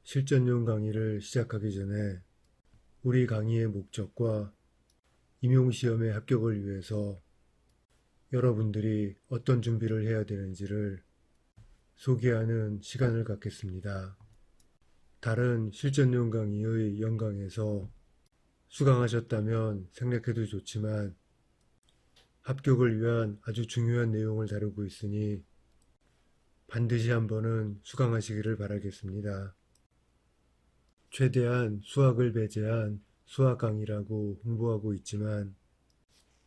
실전용 강의를 시작하기 전에 우리 강의의 목적과 임용시험의 합격을 위해서 여러분들이 어떤 준비를 해야 되는지를 소개하는 시간을 갖겠습니다. 다른 실전용 강의의 영강에서 수강하셨다면 생략해도 좋지만 합격을 위한 아주 중요한 내용을 다루고 있으니 반드시 한번은 수강하시기를 바라겠습니다. 최대한 수학을 배제한 수학 강의라고 홍보하고 있지만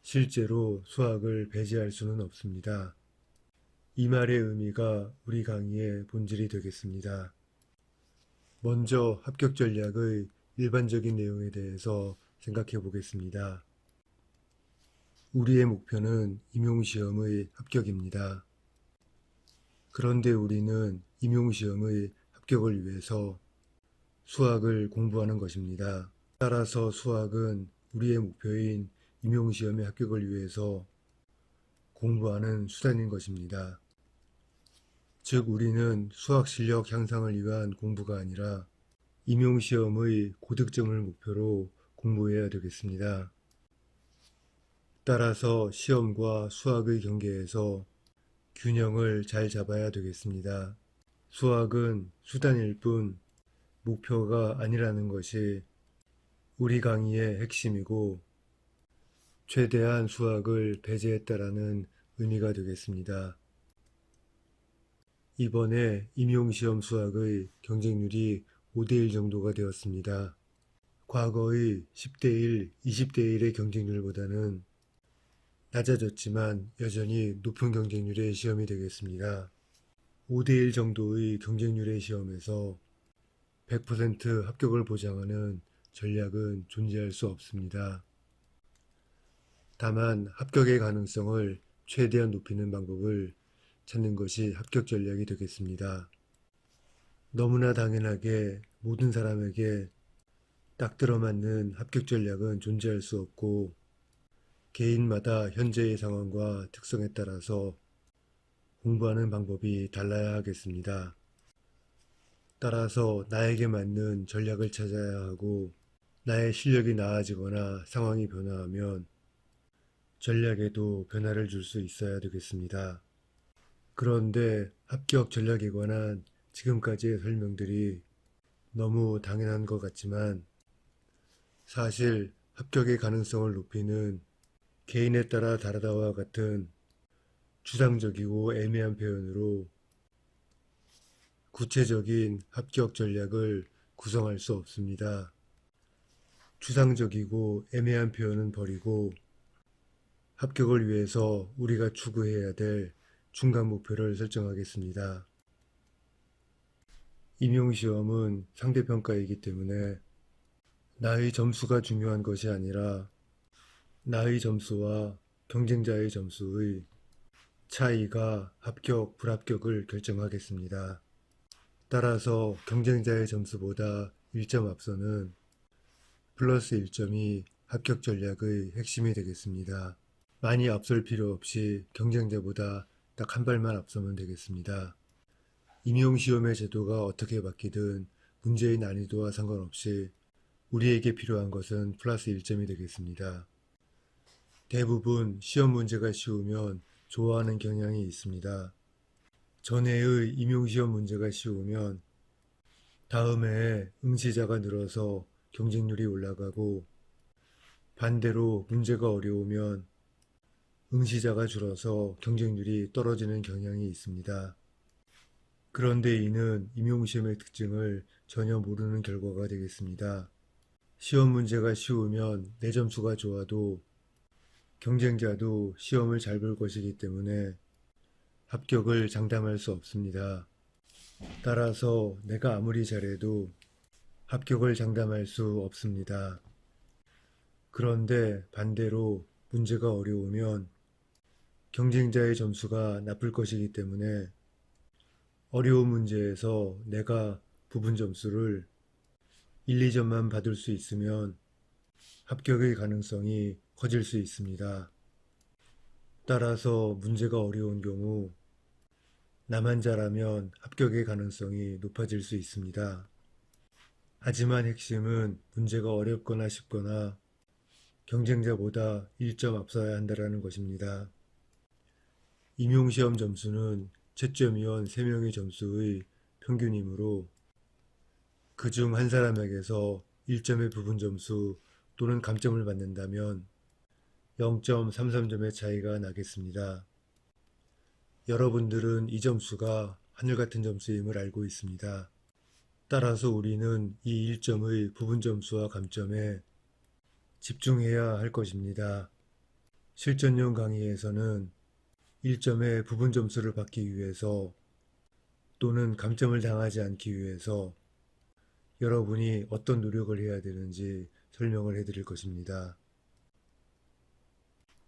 실제로 수학을 배제할 수는 없습니다. 이 말의 의미가 우리 강의의 본질이 되겠습니다. 먼저 합격 전략의 일반적인 내용에 대해서 생각해 보겠습니다. 우리의 목표는 임용시험의 합격입니다. 그런데 우리는 임용시험의 합격을 위해서 수학을 공부하는 것입니다. 따라서 수학은 우리의 목표인 임용시험의 합격을 위해서 공부하는 수단인 것입니다. 즉 우리는 수학 실력 향상을 위한 공부가 아니라 임용시험의 고득점을 목표로 공부해야 되겠습니다. 따라서 시험과 수학의 경계에서 균형을 잘 잡아야 되겠습니다. 수학은 수단일 뿐 목표가 아니라는 것이 우리 강의의 핵심이고 최대한 수학을 배제했다라는 의미가 되겠습니다. 이번에 임용시험 수학의 경쟁률이 5대1 정도가 되었습니다. 과거의 10대1, 20대1의 경쟁률보다는 낮아졌지만 여전히 높은 경쟁률의 시험이 되겠습니다. 5대1 정도의 경쟁률의 시험에서 100% 합격을 보장하는 전략은 존재할 수 없습니다. 다만 합격의 가능성을 최대한 높이는 방법을 찾는 것이 합격 전략이 되겠습니다. 너무나 당연하게 모든 사람에게 딱 들어맞는 합격 전략은 존재할 수 없고 개인마다 현재의 상황과 특성에 따라서 공부하는 방법이 달라야 하겠습니다. 따라서 나에게 맞는 전략을 찾아야 하고 나의 실력이 나아지거나 상황이 변화하면 전략에도 변화를 줄 수 있어야 되겠습니다. 그런데 합격 전략에 관한 지금까지의 설명들이 너무 당연한 것 같지만 사실 합격의 가능성을 높이는 개인에 따라 다르다와 같은 추상적이고 애매한 표현으로 구체적인 합격 전략을 구성할 수 없습니다. 추상적이고 애매한 표현은 버리고 합격을 위해서 우리가 추구해야 될 중간 목표를 설정하겠습니다. 임용시험은 상대평가이기 때문에 나의 점수가 중요한 것이 아니라 나의 점수와 경쟁자의 점수의 차이가 합격, 불합격을 결정하겠습니다. 따라서 경쟁자의 점수보다 1점 앞서는 플러스 1점이 합격 전략의 핵심이 되겠습니다. 많이 앞설 필요 없이 경쟁자보다 딱 한 발만 앞서면 되겠습니다. 임용시험의 제도가 어떻게 바뀌든 문제의 난이도와 상관없이 우리에게 필요한 것은 플러스 1점이 되겠습니다. 대부분 시험 문제가 쉬우면 좋아하는 경향이 있습니다. 전해의 임용시험 문제가 쉬우면 다음 해에 응시자가 늘어서 경쟁률이 올라가고 반대로 문제가 어려우면 응시자가 줄어서 경쟁률이 떨어지는 경향이 있습니다. 그런데 이는 임용시험의 특징을 전혀 모르는 결과가 되겠습니다. 시험 문제가 쉬우면 내 점수가 좋아도 경쟁자도 시험을 잘 볼 것이기 때문에 합격을 장담할 수 없습니다. 따라서 내가 아무리 잘해도 합격을 장담할 수 없습니다. 그런데 반대로 문제가 어려우면 경쟁자의 점수가 나쁠 것이기 때문에 어려운 문제에서 내가 부분 점수를 1, 2점만 받을 수 있으면 합격의 가능성이 커질 수 있습니다. 따라서 문제가 어려운 경우 나만 잘하면 합격의 가능성이 높아질 수 있습니다. 하지만 핵심은 문제가 어렵거나 쉽거나 경쟁자보다 1점 앞서야 한다는 것입니다. 임용시험 점수는 채점위원 3명의 점수의 평균이므로 그중 한 사람에게서 1점의 부분 점수 또는 감점을 받는다면 0.33점의 차이가 나겠습니다. 여러분들은 이 점수가 하늘같은 점수임을 알고 있습니다. 따라서 우리는 이 1점의 부분 점수와 감점에 집중해야 할 것입니다. 실전용 강의에서는 1점의 부분 점수를 받기 위해서 또는 감점을 당하지 않기 위해서 여러분이 어떤 노력을 해야 되는지 설명을 해드릴 것입니다.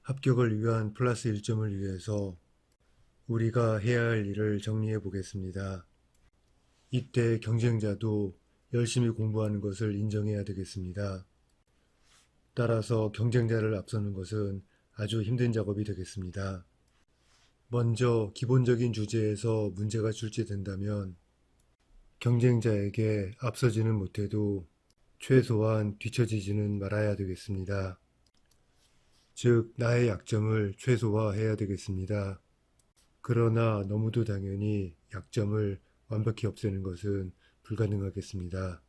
합격을 위한 플러스 1점을 위해서 우리가 해야 할 일을 정리해 보겠습니다. 이때 경쟁자도 열심히 공부하는 것을 인정해야 되겠습니다. 따라서 경쟁자를 앞서는 것은 아주 힘든 작업이 되겠습니다. 먼저 기본적인 주제에서 문제가 출제된다면 경쟁자에게 앞서지는 못해도 최소한 뒤처지지는 말아야 되겠습니다. 즉, 나의 약점을 최소화해야 되겠습니다. 그러나 너무도 당연히 약점을 완벽히 없애는 것은 불가능하겠습니다.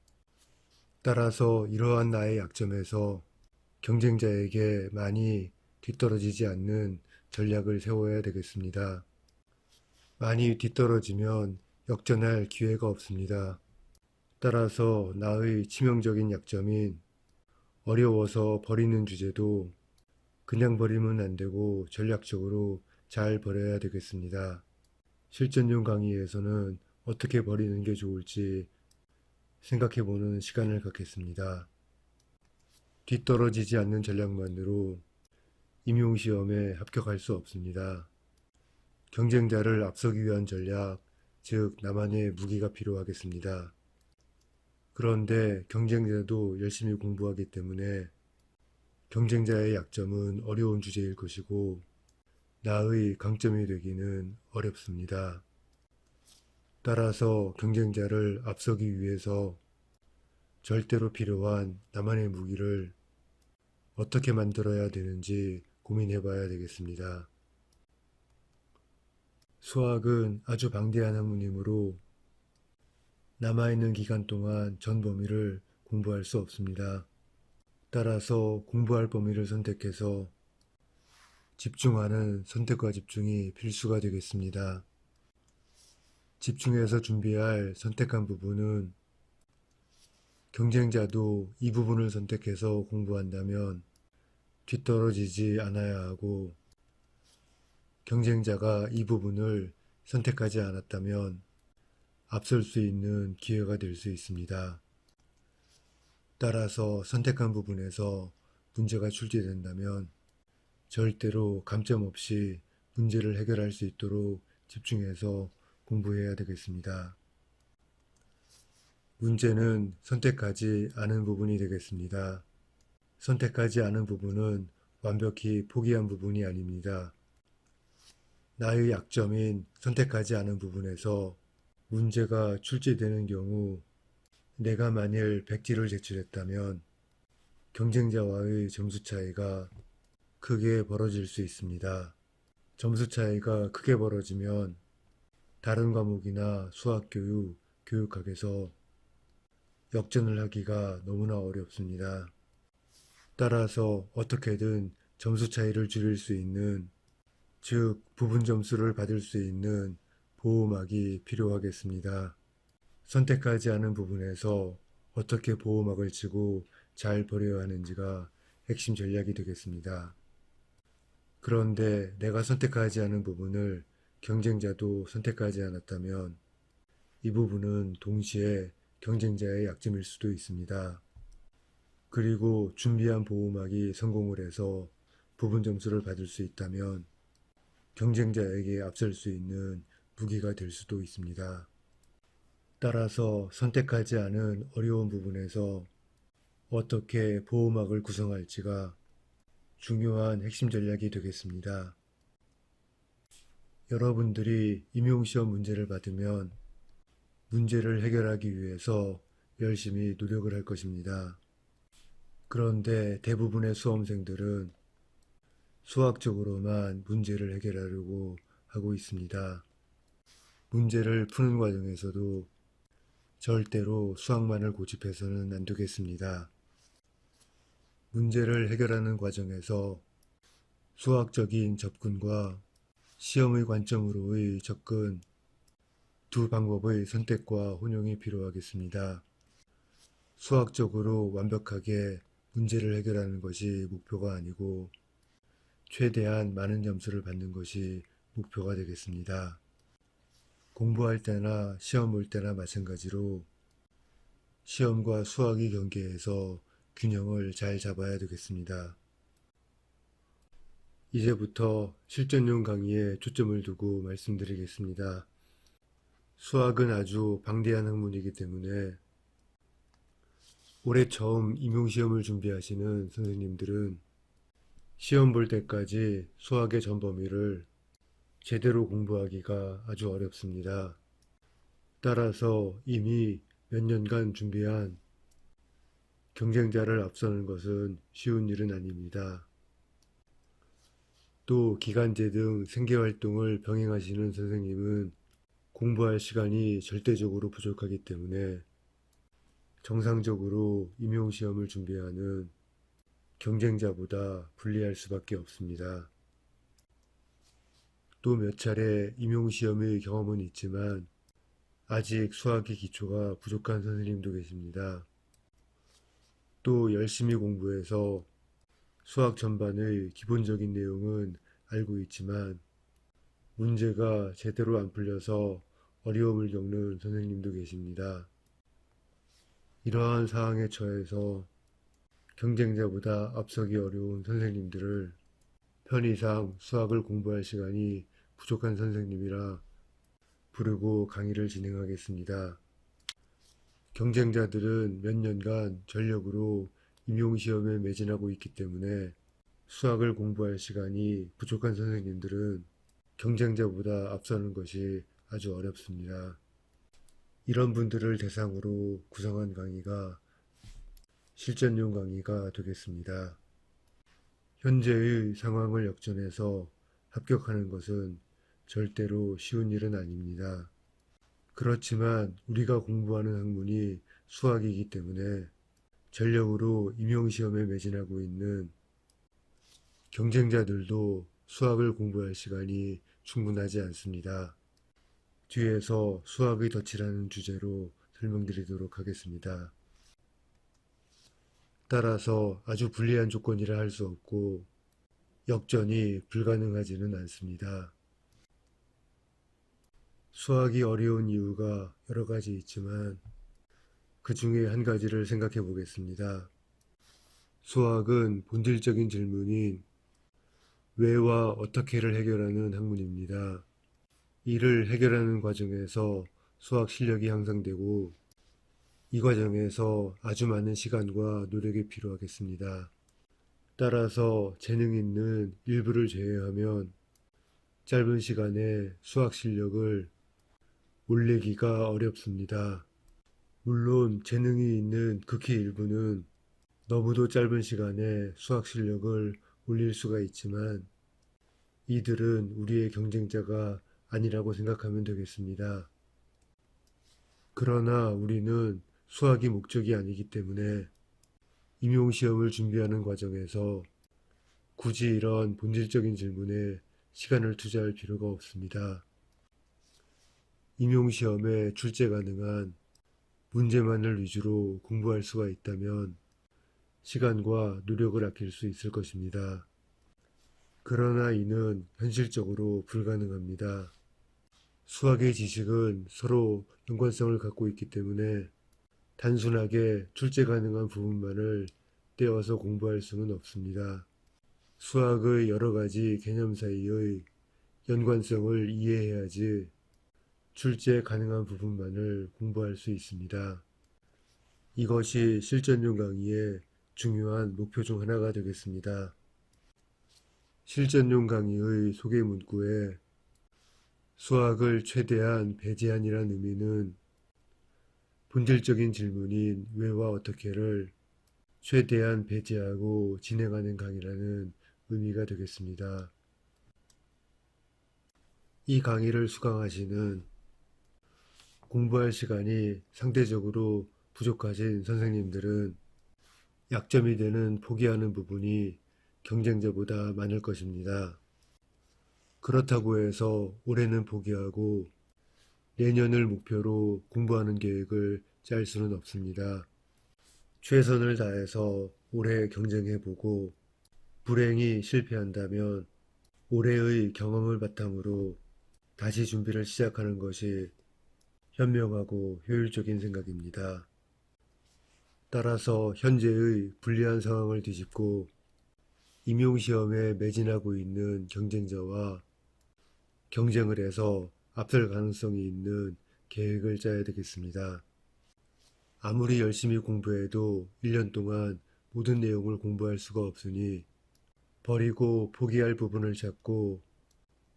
따라서 이러한 나의 약점에서 경쟁자에게 많이 뒤떨어지지 않는 전략을 세워야 되겠습니다. 많이 뒤떨어지면 역전할 기회가 없습니다. 따라서 나의 치명적인 약점인 어려워서 버리는 주제도 그냥 버리면 안 되고 전략적으로 잘 버려야 되겠습니다. 실전용 강의에서는 어떻게 버리는 게 좋을지 생각해보는 시간을 갖겠습니다. 뒤떨어지지 않는 전략만으로 임용시험에 합격할 수 없습니다. 경쟁자를 앞서기 위한 전략, 즉 나만의 무기가 필요하겠습니다. 그런데 경쟁자도 열심히 공부하기 때문에 경쟁자의 약점은 어려운 주제일 것이고 나의 강점이 되기는 어렵습니다. 따라서 경쟁자를 앞서기 위해서 절대로 필요한 나만의 무기를 어떻게 만들어야 되는지 고민해 봐야 되겠습니다. 수학은 아주 방대한 학문이므로 남아있는 기간 동안 전 범위를 공부할 수 없습니다. 따라서 공부할 범위를 선택해서 집중하는 선택과 집중이 필수가 되겠습니다. 집중해서 준비할 선택한 부분은 경쟁자도 이 부분을 선택해서 공부한다면 뒤떨어지지 않아야 하고 경쟁자가 이 부분을 선택하지 않았다면 앞설 수 있는 기회가 될 수 있습니다. 따라서 선택한 부분에서 문제가 출제된다면 절대로 감점 없이 문제를 해결할 수 있도록 집중해서 공부해야 되겠습니다. 문제는 선택하지 않은 부분이 되겠습니다. 선택하지 않은 부분은 완벽히 포기한 부분이 아닙니다. 나의 약점인 선택하지 않은 부분에서 문제가 출제되는 경우 내가 만일 100지를 제출했다면 경쟁자와의 점수 차이가 크게 벌어질 수 있습니다. 점수 차이가 크게 벌어지면 다른 과목이나 수학교육, 교육학에서 역전을 하기가 너무나 어렵습니다. 따라서 어떻게든 점수 차이를 줄일 수 있는, 즉 부분 점수를 받을 수 있는 보호막이 필요하겠습니다. 선택하지 않은 부분에서 어떻게 보호막을 치고 잘 버려야 하는지가 핵심 전략이 되겠습니다. 그런데 내가 선택하지 않은 부분을 경쟁자도 선택하지 않았다면 이 부분은 동시에 경쟁자의 약점일 수도 있습니다. 그리고 준비한 보호막이 성공을 해서 부분 점수를 받을 수 있다면 경쟁자에게 앞설 수 있는 무기가 될 수도 있습니다. 따라서 선택하지 않은 어려운 부분에서 어떻게 보호막을 구성할지가 중요한 핵심 전략이 되겠습니다. 여러분들이 임용시험 문제를 받으면 문제를 해결하기 위해서 열심히 노력을 할 것입니다. 그런데 대부분의 수험생들은 수학적으로만 문제를 해결하려고 하고 있습니다. 문제를 푸는 과정에서도 절대로 수학만을 고집해서는 안 되겠습니다. 문제를 해결하는 과정에서 수학적인 접근과 시험의 관점으로의 접근, 두 방법의 선택과 혼용이 필요하겠습니다. 수학적으로 완벽하게 문제를 해결하는 것이 목표가 아니고 최대한 많은 점수를 받는 것이 목표가 되겠습니다. 공부할 때나 시험 볼 때나 마찬가지로 시험과 수학의 경계에서 균형을 잘 잡아야 되겠습니다. 이제부터 실전용 강의에 초점을 두고 말씀드리겠습니다. 수학은 아주 방대한 학문이기 때문에 올해 처음 임용시험을 준비하시는 선생님들은 시험 볼 때까지 수학의 전 범위를 제대로 공부하기가 아주 어렵습니다. 따라서 이미 몇 년간 준비한 경쟁자를 앞서는 것은 쉬운 일은 아닙니다. 또 기간제 등 생계활동을 병행하시는 선생님은 공부할 시간이 절대적으로 부족하기 때문에 정상적으로 임용시험을 준비하는 경쟁자보다 불리할 수밖에 없습니다. 또 몇 차례 임용시험의 경험은 있지만 아직 수학의 기초가 부족한 선생님도 계십니다. 또 열심히 공부해서 수학 전반의 기본적인 내용은 알고 있지만 문제가 제대로 안 풀려서 어려움을 겪는 선생님도 계십니다. 이러한 상황에 처해서 경쟁자보다 앞서기 어려운 선생님들을 편의상 수학을 공부할 시간이 부족한 선생님이라 부르고 강의를 진행하겠습니다. 경쟁자들은 몇 년간 전력으로 임용시험에 매진하고 있기 때문에 수학을 공부할 시간이 부족한 선생님들은 경쟁자보다 앞서는 것이 아주 어렵습니다. 이런 분들을 대상으로 구성한 강의가 실전용 강의가 되겠습니다. 현재의 상황을 역전해서 합격하는 것은 절대로 쉬운 일은 아닙니다. 그렇지만 우리가 공부하는 학문이 수학이기 때문에 전력으로 임용시험에 매진하고 있는 경쟁자들도 수학을 공부할 시간이 충분하지 않습니다. 뒤에서 수학의 덫이라는 주제로 설명드리도록 하겠습니다. 따라서 아주 불리한 조건이라 할 수 없고 역전이 불가능하지는 않습니다. 수학이 어려운 이유가 여러 가지 있지만 그 중에 한 가지를 생각해 보겠습니다. 수학은 본질적인 질문인 왜와 어떻게를 해결하는 학문입니다. 이를 해결하는 과정에서 수학 실력이 향상되고 이 과정에서 아주 많은 시간과 노력이 필요하겠습니다. 따라서 재능 있는 일부를 제외하면 짧은 시간에 수학 실력을 올리기가 어렵습니다. 물론 재능이 있는 극히 일부는 너무도 짧은 시간에 수학 실력을 올릴 수가 있지만 이들은 우리의 경쟁자가 아니라고 생각하면 되겠습니다. 그러나 우리는 수학이 목적이 아니기 때문에 임용시험을 준비하는 과정에서 굳이 이런 본질적인 질문에 시간을 투자할 필요가 없습니다. 임용시험에 출제 가능한 문제만을 위주로 공부할 수가 있다면 시간과 노력을 아낄 수 있을 것입니다. 그러나 이는 현실적으로 불가능합니다. 수학의 지식은 서로 연관성을 갖고 있기 때문에 단순하게 출제 가능한 부분만을 떼어서 공부할 수는 없습니다. 수학의 여러 가지 개념 사이의 연관성을 이해해야지 출제 가능한 부분만을 공부할 수 있습니다. 이것이 실전용 강의의 중요한 목표 중 하나가 되겠습니다. 실전용 강의의 소개 문구에 수학을 최대한 배제한이라는 의미는 본질적인 질문인 왜와 어떻게를 최대한 배제하고 진행하는 강의라는 의미가 되겠습니다. 이 강의를 수강하시는 공부할 시간이 상대적으로 부족하신 선생님들은 약점이 되는 포기하는 부분이 경쟁자보다 많을 것입니다. 그렇다고 해서 올해는 포기하고 내년을 목표로 공부하는 계획을 짤 수는 없습니다. 최선을 다해서 올해 경쟁해보고 불행히 실패한다면 올해의 경험을 바탕으로 다시 준비를 시작하는 것이 현명하고 효율적인 생각입니다. 따라서 현재의 불리한 상황을 뒤집고 임용시험에 매진하고 있는 경쟁자와 경쟁을 해서 앞설 가능성이 있는 계획을 짜야 되겠습니다. 아무리 열심히 공부해도 1년 동안 모든 내용을 공부할 수가 없으니 버리고 포기할 부분을 찾고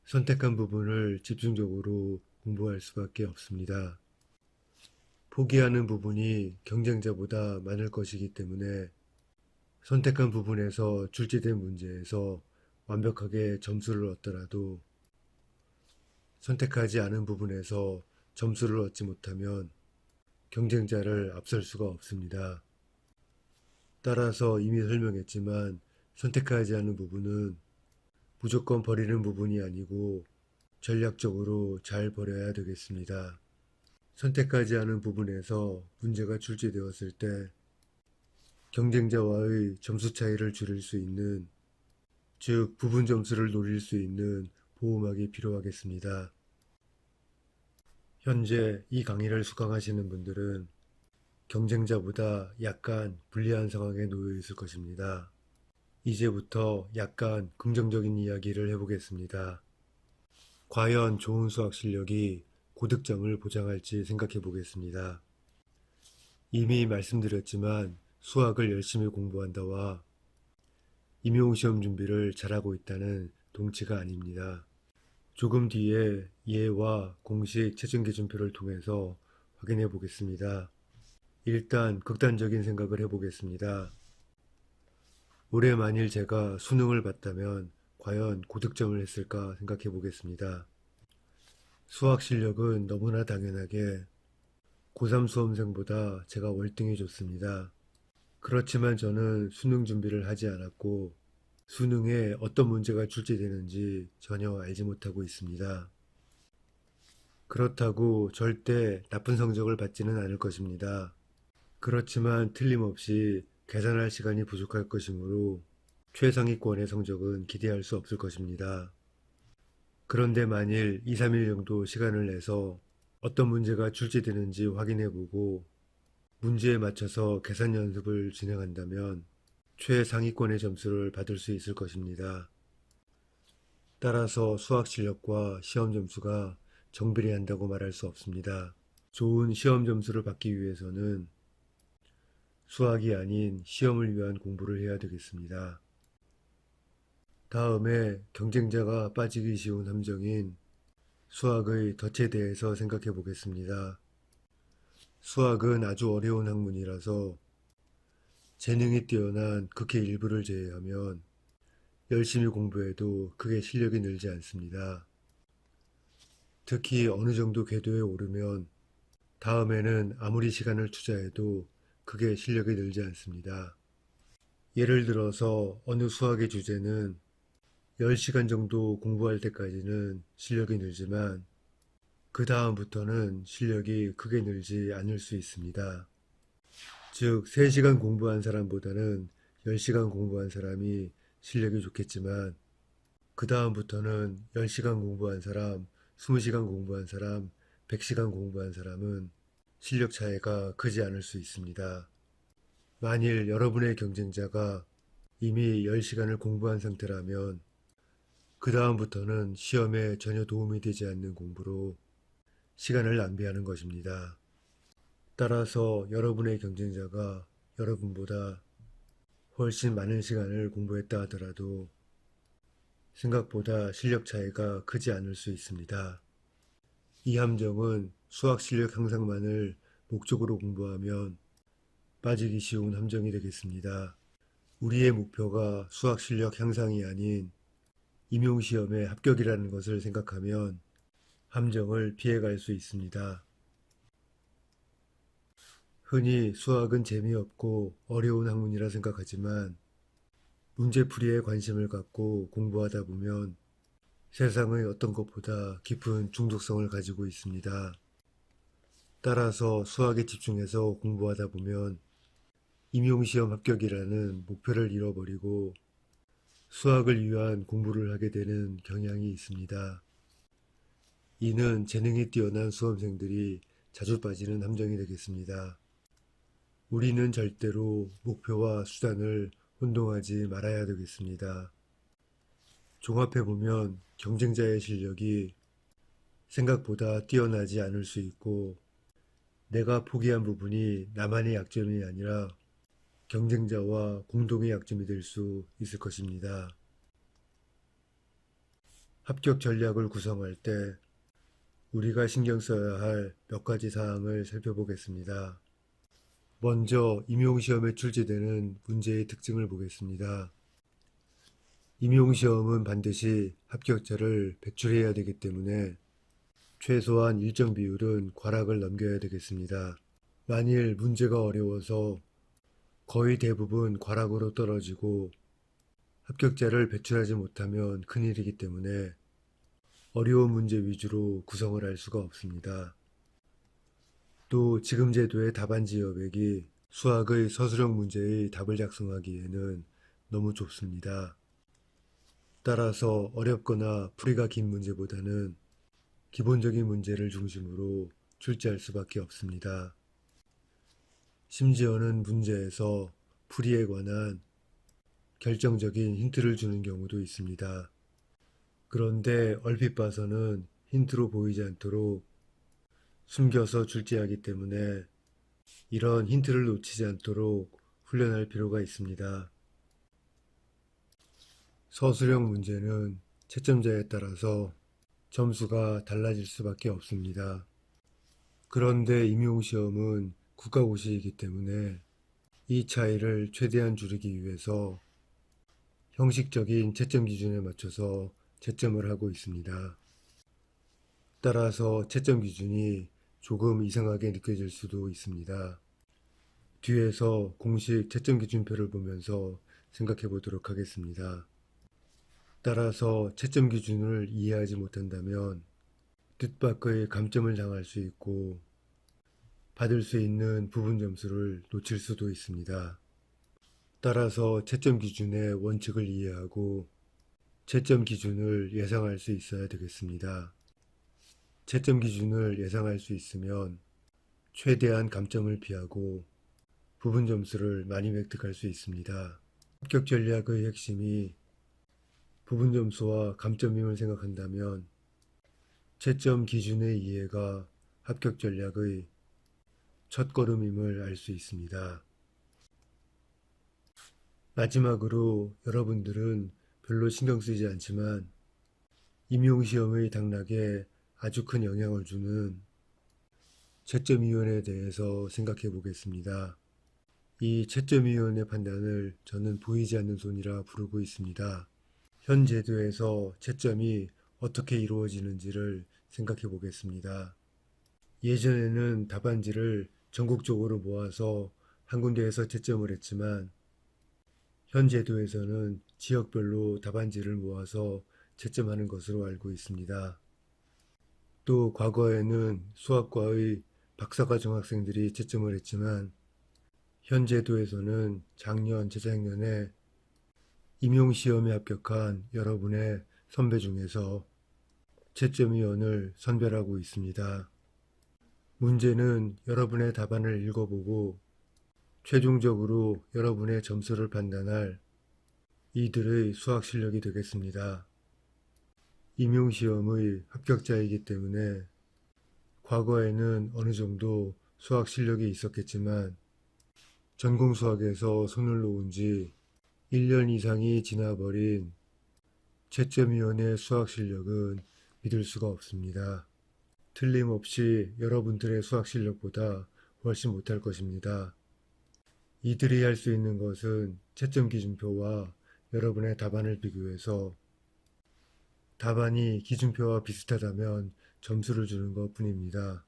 선택한 부분을 집중적으로 공부할 수밖에 없습니다. 포기하는 부분이 경쟁자보다 많을 것이기 때문에 선택한 부분에서 출제된 문제에서 완벽하게 점수를 얻더라도 선택하지 않은 부분에서 점수를 얻지 못하면 경쟁자를 앞설 수가 없습니다. 따라서 이미 설명했지만 선택하지 않은 부분은 무조건 버리는 부분이 아니고 전략적으로 잘 버려야 되겠습니다. 선택하지 않은 부분에서 문제가 출제되었을 때 경쟁자와의 점수 차이를 줄일 수 있는, 즉 부분 점수를 노릴 수 있는 보호막이 필요하겠습니다. 현재 이 강의를 수강하시는 분들은 경쟁자보다 약간 불리한 상황에 놓여 있을 것입니다. 이제부터 약간 긍정적인 이야기를 해보겠습니다. 과연 좋은 수학 실력이 고득점을 보장할지 생각해 보겠습니다. 이미 말씀드렸지만 수학을 열심히 공부한다와 임용시험 준비를 잘하고 있다는 동치가 아닙니다. 조금 뒤에 예와 공식 체증기준표를 통해서 확인해 보겠습니다. 일단 극단적인 생각을 해보겠습니다. 올해 만일 제가 수능을 봤다면 과연 고득점을 했을까 생각해 보겠습니다. 수학 실력은 너무나 당연하게 고3 수험생보다 제가 월등히 좋습니다. 그렇지만 저는 수능 준비를 하지 않았고 수능에 어떤 문제가 출제되는지 전혀 알지 못하고 있습니다. 그렇다고 절대 나쁜 성적을 받지는 않을 것입니다. 그렇지만 틀림없이 계산할 시간이 부족할 것이므로 최상위권의 성적은 기대할 수 없을 것입니다. 그런데 만일 2, 3일 정도 시간을 내서 어떤 문제가 출제되는지 확인해보고 문제에 맞춰서 계산 연습을 진행한다면 최상위권의 점수를 받을 수 있을 것입니다. 따라서 수학 실력과 시험 점수가 정비례한다고 말할 수 없습니다. 좋은 시험 점수를 받기 위해서는 수학이 아닌 시험을 위한 공부를 해야 되겠습니다. 다음에 경쟁자가 빠지기 쉬운 함정인 수학의 덫에 대해서 생각해 보겠습니다. 수학은 아주 어려운 학문이라서 재능이 뛰어난 극히 일부를 제외하면 열심히 공부해도 크게 실력이 늘지 않습니다. 특히 어느 정도 궤도에 오르면 다음에는 아무리 시간을 투자해도 크게 실력이 늘지 않습니다. 예를 들어서 어느 수학의 주제는 10시간 정도 공부할 때까지는 실력이 늘지만 그 다음부터는 실력이 크게 늘지 않을 수 있습니다. 즉 3시간 공부한 사람보다는 10시간 공부한 사람이 실력이 좋겠지만 그 다음부터는 10시간 공부한 사람, 20시간 공부한 사람, 100시간 공부한 사람은 실력 차이가 크지 않을 수 있습니다. 만일 여러분의 경쟁자가 이미 10시간을 공부한 상태라면 그 다음부터는 시험에 전혀 도움이 되지 않는 공부로 시간을 낭비하는 것입니다. 따라서 여러분의 경쟁자가 여러분보다 훨씬 많은 시간을 공부했다 하더라도 생각보다 실력 차이가 크지 않을 수 있습니다. 이 함정은 수학 실력 향상만을 목적으로 공부하면 빠지기 쉬운 함정이 되겠습니다. 우리의 목표가 수학 실력 향상이 아닌 임용시험에 합격이라는 것을 생각하면 함정을 피해갈 수 있습니다. 흔히 수학은 재미없고 어려운 학문이라 생각하지만 문제풀이에 관심을 갖고 공부하다 보면 세상의 어떤 것보다 깊은 중독성을 가지고 있습니다. 따라서 수학에 집중해서 공부하다 보면 임용시험 합격이라는 목표를 잃어버리고 수학을 위한 공부를 하게 되는 경향이 있습니다. 이는 재능이 뛰어난 수험생들이 자주 빠지는 함정이 되겠습니다. 우리는 절대로 목표와 수단을 혼동하지 말아야 되겠습니다. 종합해보면 경쟁자의 실력이 생각보다 뛰어나지 않을 수 있고 내가 포기한 부분이 나만의 약점이 아니라 경쟁자와 공동의 약점이 될 수 있을 것입니다. 합격 전략을 구성할 때 우리가 신경 써야 할 몇 가지 사항을 살펴보겠습니다. 먼저 임용시험에 출제되는 문제의 특징을 보겠습니다. 임용시험은 반드시 합격자를 배출해야 되기 때문에 최소한 일정 비율은 과락을 넘겨야 되겠습니다. 만일 문제가 어려워서 거의 대부분 과락으로 떨어지고 합격자를 배출하지 못하면 큰일이기 때문에 어려운 문제 위주로 구성을 할 수가 없습니다. 또 지금 제도의 답안지 여백이 수학의 서술형 문제의 답을 작성하기에는 너무 좁습니다. 따라서 어렵거나 풀이가 긴 문제보다는 기본적인 문제를 중심으로 출제할 수밖에 없습니다. 심지어는 문제에서 풀이에 관한 결정적인 힌트를 주는 경우도 있습니다. 그런데 얼핏 봐서는 힌트로 보이지 않도록 숨겨서 출제하기 때문에 이런 힌트를 놓치지 않도록 훈련할 필요가 있습니다. 서술형 문제는 채점자에 따라서 점수가 달라질 수밖에 없습니다. 그런데 임용시험은 국가고시이기 때문에 이 차이를 최대한 줄이기 위해서 형식적인 채점 기준에 맞춰서 채점을 하고 있습니다. 따라서 채점 기준이 조금 이상하게 느껴질 수도 있습니다. 뒤에서 공식 채점 기준표를 보면서 생각해 보도록 하겠습니다. 따라서 채점 기준을 이해하지 못한다면 뜻밖의 감점을 당할 수 있고 받을 수 있는 부분 점수를 놓칠 수도 있습니다. 따라서 채점 기준의 원칙을 이해하고 채점 기준을 예상할 수 있어야 되겠습니다. 채점 기준을 예상할 수 있으면 최대한 감점을 피하고 부분 점수를 많이 획득할 수 있습니다. 합격 전략의 핵심이 부분 점수와 감점임을 생각한다면 채점 기준의 이해가 합격 전략의 첫걸음임을 알 수 있습니다. 마지막으로 여러분들은 별로 신경 쓰지 않지만 임용시험의 당락에 아주 큰 영향을 주는 채점위원회에 대해서 생각해 보겠습니다. 이 채점위원회 판단을 저는 보이지 않는 손이라 부르고 있습니다. 현 제도에서 채점이 어떻게 이루어지는지를 생각해 보겠습니다. 예전에는 답안지를 전국적으로 모아서 한 군데에서 채점을 했지만 현 제도에서는 지역별로 답안지를 모아서 채점하는 것으로 알고 있습니다. 또 과거에는 수학과의 박사과정 학생들이 채점을 했지만 현 제도에서는 작년, 재작년에 임용시험에 합격한 여러분의 선배 중에서 채점위원을 선별하고 있습니다. 문제는 여러분의 답안을 읽어보고 최종적으로 여러분의 점수를 판단할 이들의 수학 실력이 되겠습니다. 임용시험의 합격자이기 때문에 과거에는 어느 정도 수학 실력이 있었겠지만 전공수학에서 손을 놓은 지 1년 이상이 지나버린 채점위원의 수학 실력은 믿을 수가 없습니다. 틀림없이 여러분들의 수학 실력보다 훨씬 못할 것입니다. 이들이 할 수 있는 것은 채점 기준표와 여러분의 답안을 비교해서 답안이 기준표와 비슷하다면 점수를 주는 것 뿐입니다.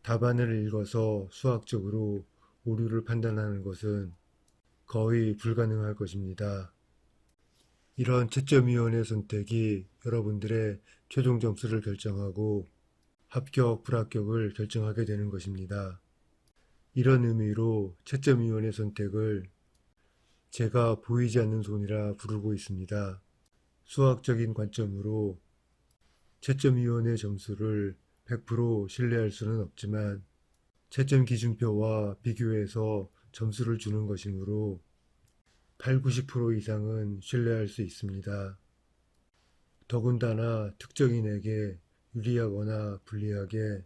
답안을 읽어서 수학적으로 오류를 판단하는 것은 거의 불가능할 것입니다. 이런 채점위원회 선택이 여러분들의 최종 점수를 결정하고 합격, 불합격을 결정하게 되는 것입니다. 이런 의미로 채점위원회 선택을 제가 보이지 않는 손이라 부르고 있습니다. 수학적인 관점으로 채점위원회 점수를 100% 신뢰할 수는 없지만 채점 기준표와 비교해서 점수를 주는 것이므로 8, 90% 이상은 신뢰할 수 있습니다. 더군다나 특정인에게 유리하거나 불리하게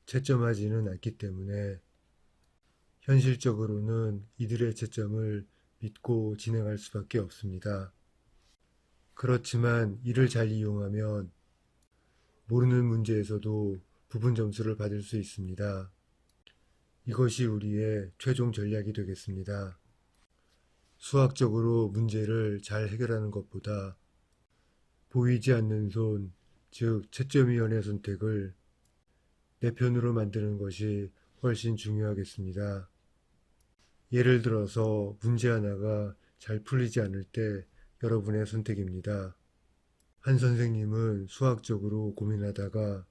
채점하지는 않기 때문에 현실적으로는 이들의 채점을 믿고 진행할 수밖에 없습니다. 그렇지만 이를 잘 이용하면 모르는 문제에서도 부분 점수를 받을 수 있습니다. 이것이 우리의 최종 전략이 되겠습니다. 수학적으로 문제를 잘 해결하는 것보다 보이지 않는 손, 즉 채점위원회 선택을 내 편으로 만드는 것이 훨씬 중요하겠습니다. 예를 들어서 문제 하나가 잘 풀리지 않을 때 여러분의 선택입니다. 한 선생님은 수학적으로 고민하다가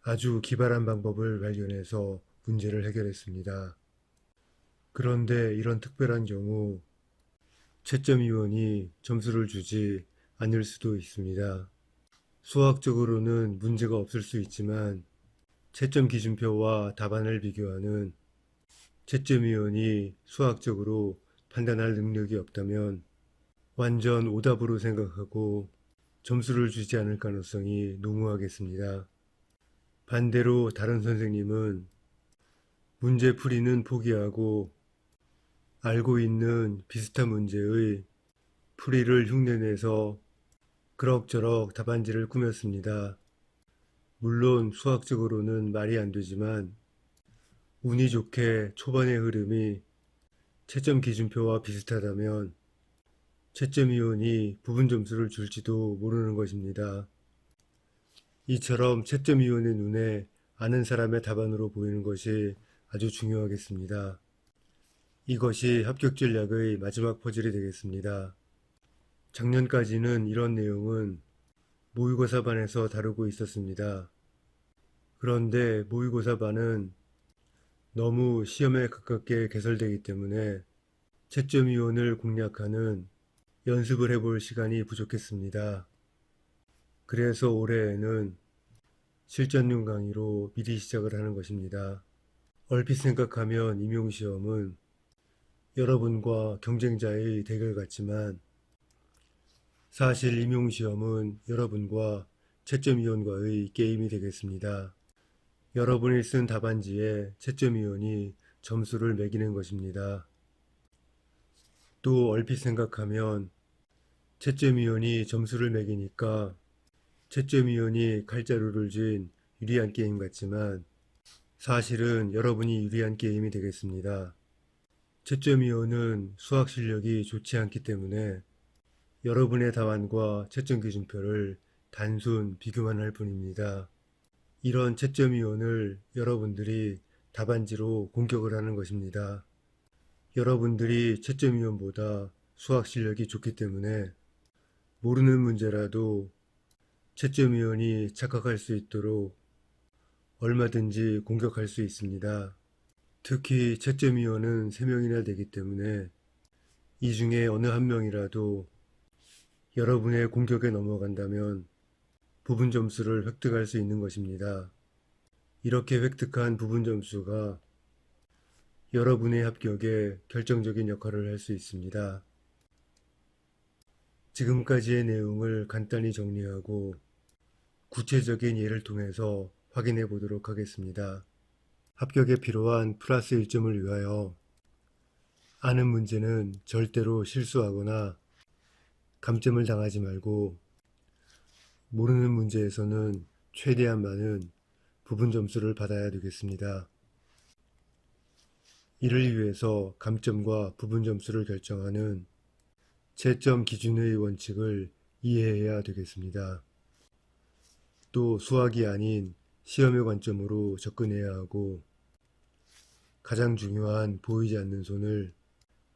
아주 기발한 방법을 발견해서 문제를 해결했습니다. 그런데 이런 특별한 경우 채점위원이 점수를 주지 않을 수도 있습니다. 수학적으로는 문제가 없을 수 있지만 채점 기준표와 답안을 비교하는 채점위원이 수학적으로 판단할 능력이 없다면 완전 오답으로 생각하고 점수를 주지 않을 가능성이 농후하겠습니다. 반대로 다른 선생님은 문제풀이는 포기하고 알고 있는 비슷한 문제의 풀이를 흉내내서 그럭저럭 답안지를 꾸몄습니다. 물론 수학적으로는 말이 안 되지만 운이 좋게 초반의 흐름이 채점 기준표와 비슷하다면 채점위원이 부분 점수를 줄지도 모르는 것입니다. 이처럼 채점위원의 눈에 아는 사람의 답안으로 보이는 것이 아주 중요하겠습니다. 이것이 합격 전략의 마지막 퍼즐이 되겠습니다. 작년까지는 이런 내용은 모의고사반에서 다루고 있었습니다. 그런데 모의고사반은 너무 시험에 가깝게 개설되기 때문에 채점위원을 공략하는 연습을 해볼 시간이 부족했습니다. 그래서 올해에는 실전용 강의로 미리 시작을 하는 것입니다. 얼핏 생각하면 임용시험은 여러분과 경쟁자의 대결 같지만 사실 임용시험은 여러분과 채점위원과의 게임이 되겠습니다. 여러분이 쓴 답안지에 채점위원이 점수를 매기는 것입니다. 또 얼핏 생각하면 채점위원이 점수를 매기니까 채점위원이 칼자루를 쥔 유리한 게임 같지만 사실은 여러분이 유리한 게임이 되겠습니다. 채점위원은 수학 실력이 좋지 않기 때문에 여러분의 답안과 채점 기준표를 단순 비교만 할 뿐입니다. 이런 채점위원을 여러분들이 답안지로 공격을 하는 것입니다. 여러분들이 채점위원보다 수학 실력이 좋기 때문에 모르는 문제라도 채점위원이 착각할 수 있도록 얼마든지 공격할 수 있습니다. 특히 채점위원은 3명이나 되기 때문에 이 중에 어느 한 명이라도 여러분의 공격에 넘어간다면 부분 점수를 획득할 수 있는 것입니다. 이렇게 획득한 부분 점수가 여러분의 합격에 결정적인 역할을 할 수 있습니다. 지금까지의 내용을 간단히 정리하고 구체적인 예를 통해서 확인해 보도록 하겠습니다. 합격에 필요한 플러스 1점을 위하여 아는 문제는 절대로 실수하거나 감점을 당하지 말고 모르는 문제에서는 최대한 많은 부분 점수를 받아야 되겠습니다. 이를 위해서 감점과 부분 점수를 결정하는 채점 기준의 원칙을 이해해야 되겠습니다. 또 수학이 아닌 시험의 관점으로 접근해야 하고 가장 중요한 보이지 않는 손을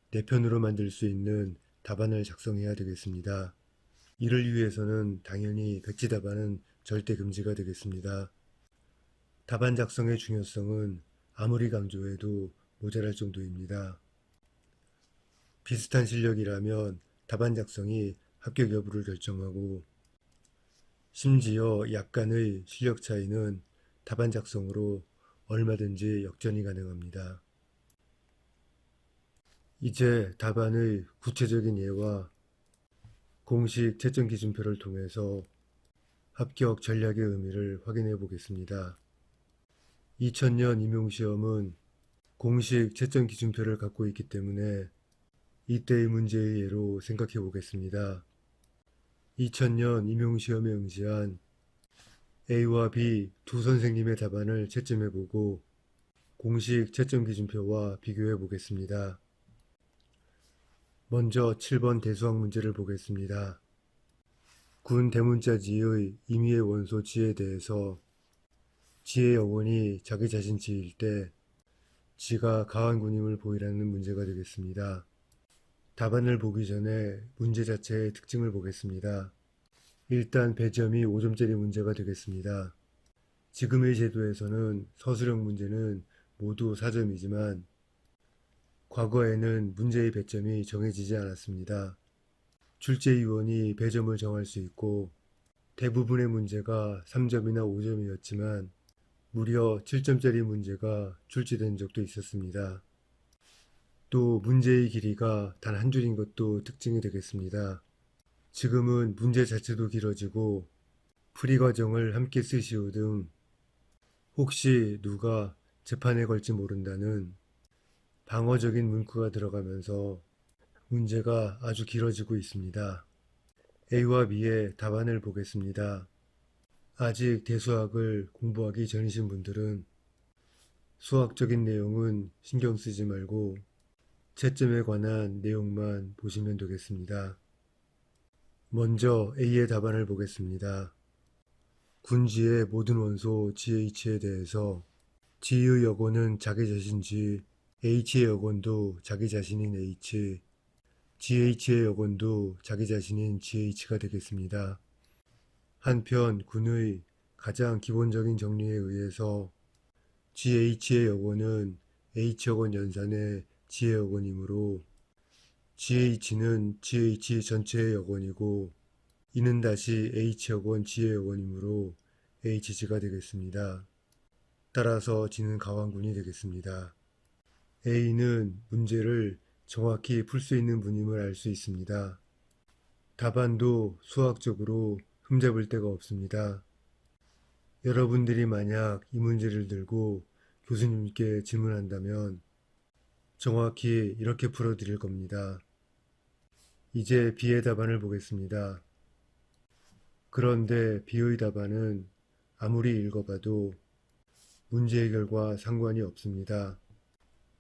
내 편으로 만들 수 있는 답안을 작성해야 되겠습니다. 이를 위해서는 당연히 백지 답안은 절대 금지가 되겠습니다. 답안 작성의 중요성은 아무리 강조해도 모자랄 정도입니다. 비슷한 실력이라면 답안 작성이 합격 여부를 결정하고 심지어 약간의 실력 차이는 답안 작성으로 얼마든지 역전이 가능합니다. 이제 답안의 구체적인 예와 공식 채점 기준표를 통해서 합격 전략의 의미를 확인해 보겠습니다. 2000년 임용시험은 공식 채점 기준표를 갖고 있기 때문에 이때의 문제의 예로 생각해 보겠습니다. 2000년 임용시험에 응시한 A와 B 두 선생님의 답안을 채점해 보고 공식 채점 기준표와 비교해 보겠습니다. 먼저 7번 대수학 문제를 보겠습니다. 군 대문자지의 임의의 원소 지에 대해서 지의 여건이 자기 자신 지일 때 지가 가한군임을 보이라는 문제가 되겠습니다. 답안을 보기 전에 문제 자체의 특징을 보겠습니다. 일단 배점이 5점짜리 문제가 되겠습니다. 지금의 제도에서는 서술형 문제는 모두 4점이지만 과거에는 문제의 배점이 정해지지 않았습니다. 출제위원이 배점을 정할 수 있고 대부분의 문제가 3점이나 5점이었지만 무려 7점짜리 문제가 출제된 적도 있었습니다. 또 문제의 길이가 단 한 줄인 것도 특징이 되겠습니다. 지금은 문제 자체도 길어지고 풀이 과정을 함께 쓰시오 등 혹시 누가 재판에 걸지 모른다는 방어적인 문구가 들어가면서 문제가 아주 길어지고 있습니다. A와 B의 답안을 보겠습니다. 아직 대수학을 공부하기 전이신 분들은 수학적인 내용은 신경 쓰지 말고 채점에 관한 내용만 보시면 되겠습니다. 먼저 A의 답안을 보겠습니다. 군지의 모든 원소 GH에 대해서 G의 여건은 자기 자신지, H의 여건도 자기 자신인 H, GH의 여건도 자기 자신인 GH가 되겠습니다. 한편 군의 가장 기본적인 정리에 의해서 GH의 여건은 H여건 연산의 G의 여건이므로 GH는 GH 전체의 여건이고 이는 다시 H여건 G의 여건이므로 HG가 되겠습니다. 따라서 G는 가왕군이 되겠습니다. A는 문제를 정확히 풀 수 있는 분임을 알 수 있습니다. 답안도 수학적으로 흠잡을 데가 없습니다. 여러분들이 만약 이 문제를 들고 교수님께 질문한다면 정확히 이렇게 풀어드릴 겁니다. 이제 B의 답안을 보겠습니다. 그런데 B의 답안은 아무리 읽어봐도 문제 해결과 상관이 없습니다.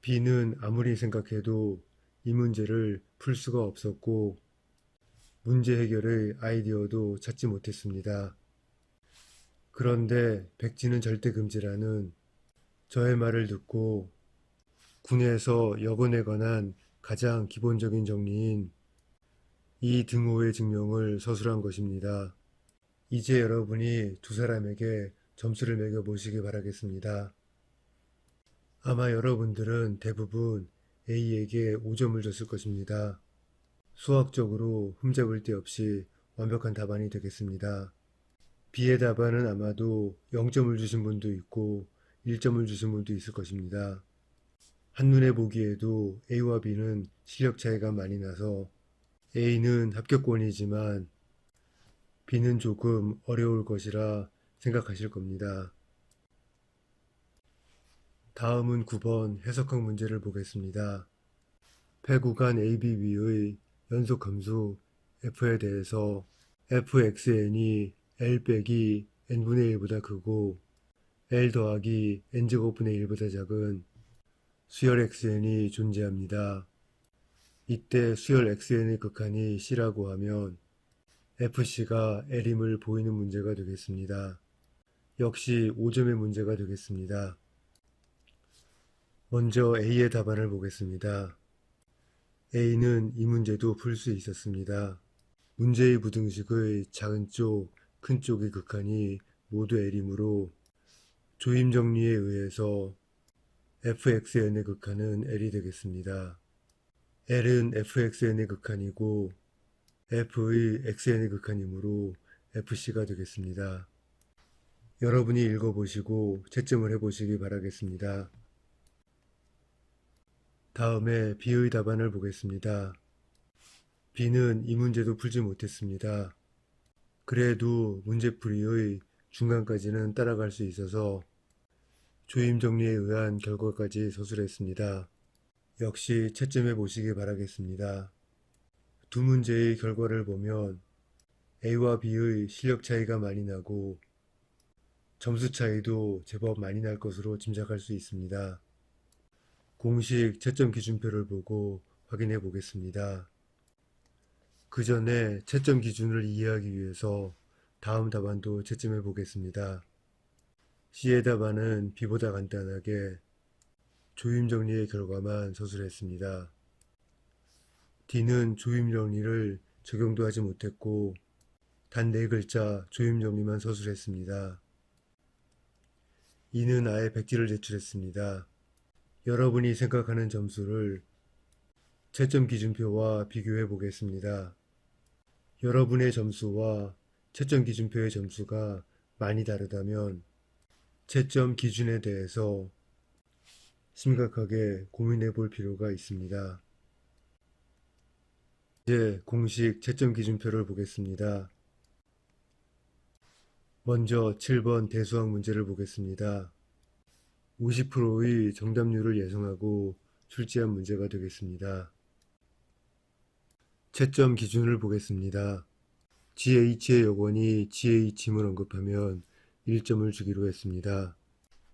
B는 아무리 생각해도 이 문제를 풀 수가 없었고 문제 해결의 아이디어도 찾지 못했습니다. 그런데 백지는 절대 금지라는 저의 말을 듣고 군에서 여건에 관한 가장 기본적인 정리인 이 등호의 증명을 서술한 것입니다. 이제 여러분이 두 사람에게 점수를 매겨보시기 바라겠습니다. 아마 여러분들은 대부분 A에게 5점을 줬을 것입니다. 수학적으로 흠잡을 데 없이 완벽한 답안이 되겠습니다. B의 답안은 아마도 0점을 주신 분도 있고 1점을 주신 분도 있을 것입니다. 한눈에 보기에도 A와 B는 실력 차이가 많이 나서 A는 합격권이지만 B는 조금 어려울 것이라 생각하실 겁니다. 다음은 9번 해석학 문제를 보겠습니다. 폐구간 ABB의 연속함수 F에 대해서 fxn이 L 빼기 n분의 1보다 크고 L 더하기 n제곱분의 1보다 작은 수열 xn이 존재합니다. 이때 수열 xn의 극한이 C라고 하면 fc가 L임을 보이는 문제가 되겠습니다. 역시 5점의 문제가 되겠습니다. 먼저 A의 답안을 보겠습니다. A는 이 문제도 풀 수 있었습니다. 문제의 부등식의 작은 쪽, 큰 쪽의 극한이 모두 L이므로 조임 정리에 의해서 fxn의 극한은 L이 되겠습니다. L은 fxn의 극한이고 f의 xn의 극한이므로 fc가 되겠습니다. 여러분이 읽어보시고 채점을 해보시기 바라겠습니다. 다음에 B의 답안을 보겠습니다. B는 이 문제도 풀지 못했습니다. 그래도 문제풀이의 중간까지는 따라갈 수 있어서 조임 정리에 의한 결과까지 서술했습니다. 역시 채점해 보시기 바라겠습니다. 두 문제의 결과를 보면 A와 B의 실력 차이가 많이 나고 점수 차이도 제법 많이 날 것으로 짐작할 수 있습니다. 공식 채점 기준표를 보고 확인해 보겠습니다. 그 전에 채점 기준을 이해하기 위해서 다음 답안도 채점해 보겠습니다. C의 답안은 B보다 간단하게 조임 정리의 결과만 서술했습니다. D는 조임 정리를 적용도 하지 못했고 단 4글자 조임 정리만 서술했습니다. E는 아예 백지를 제출했습니다. 여러분이 생각하는 점수를 채점 기준표와 비교해 보겠습니다. 여러분의 점수와 채점 기준표의 점수가 많이 다르다면 채점 기준에 대해서 심각하게 고민해 볼 필요가 있습니다. 이제 공식 채점 기준표를 보겠습니다. 먼저 7번 대수학 문제를 보겠습니다. 50%의 정답률을 예상하고 출제한 문제가 되겠습니다. 채점 기준을 보겠습니다. GH의 여권이 GH임을 언급하면 1점을 주기로 했습니다.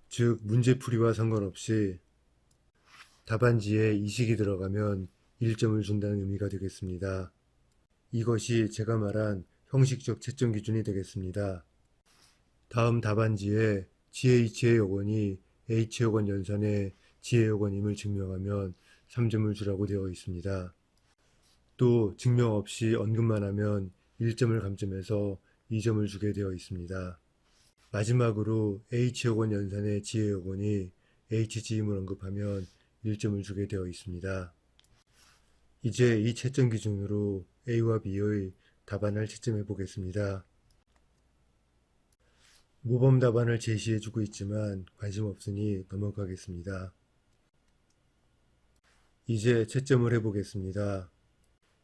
즉 문제풀이와 상관없이 답안지에 이식이 들어가면 1점을 준다는 의미가 되겠습니다. 이것이 제가 말한 형식적 채점 기준이 되겠습니다. 다음 답안지에 GH의 여권이 H여권 연산의 G의 여권임을 증명하면 3점을 주라고 되어 있습니다. 또 증명 없이 언급만 하면 1점을 감점해서 2점을 주게 되어 있습니다. 마지막으로 H여권 연산의 G의 여권이 HG임을 언급하면 1점을 주게 되어 있습니다. 이제 이 채점 기준으로 A와 B의 답안을 채점해 보겠습니다. 모범 답안을 제시해주고 있지만 관심 없으니 넘어가겠습니다. 이제 채점을 해보겠습니다.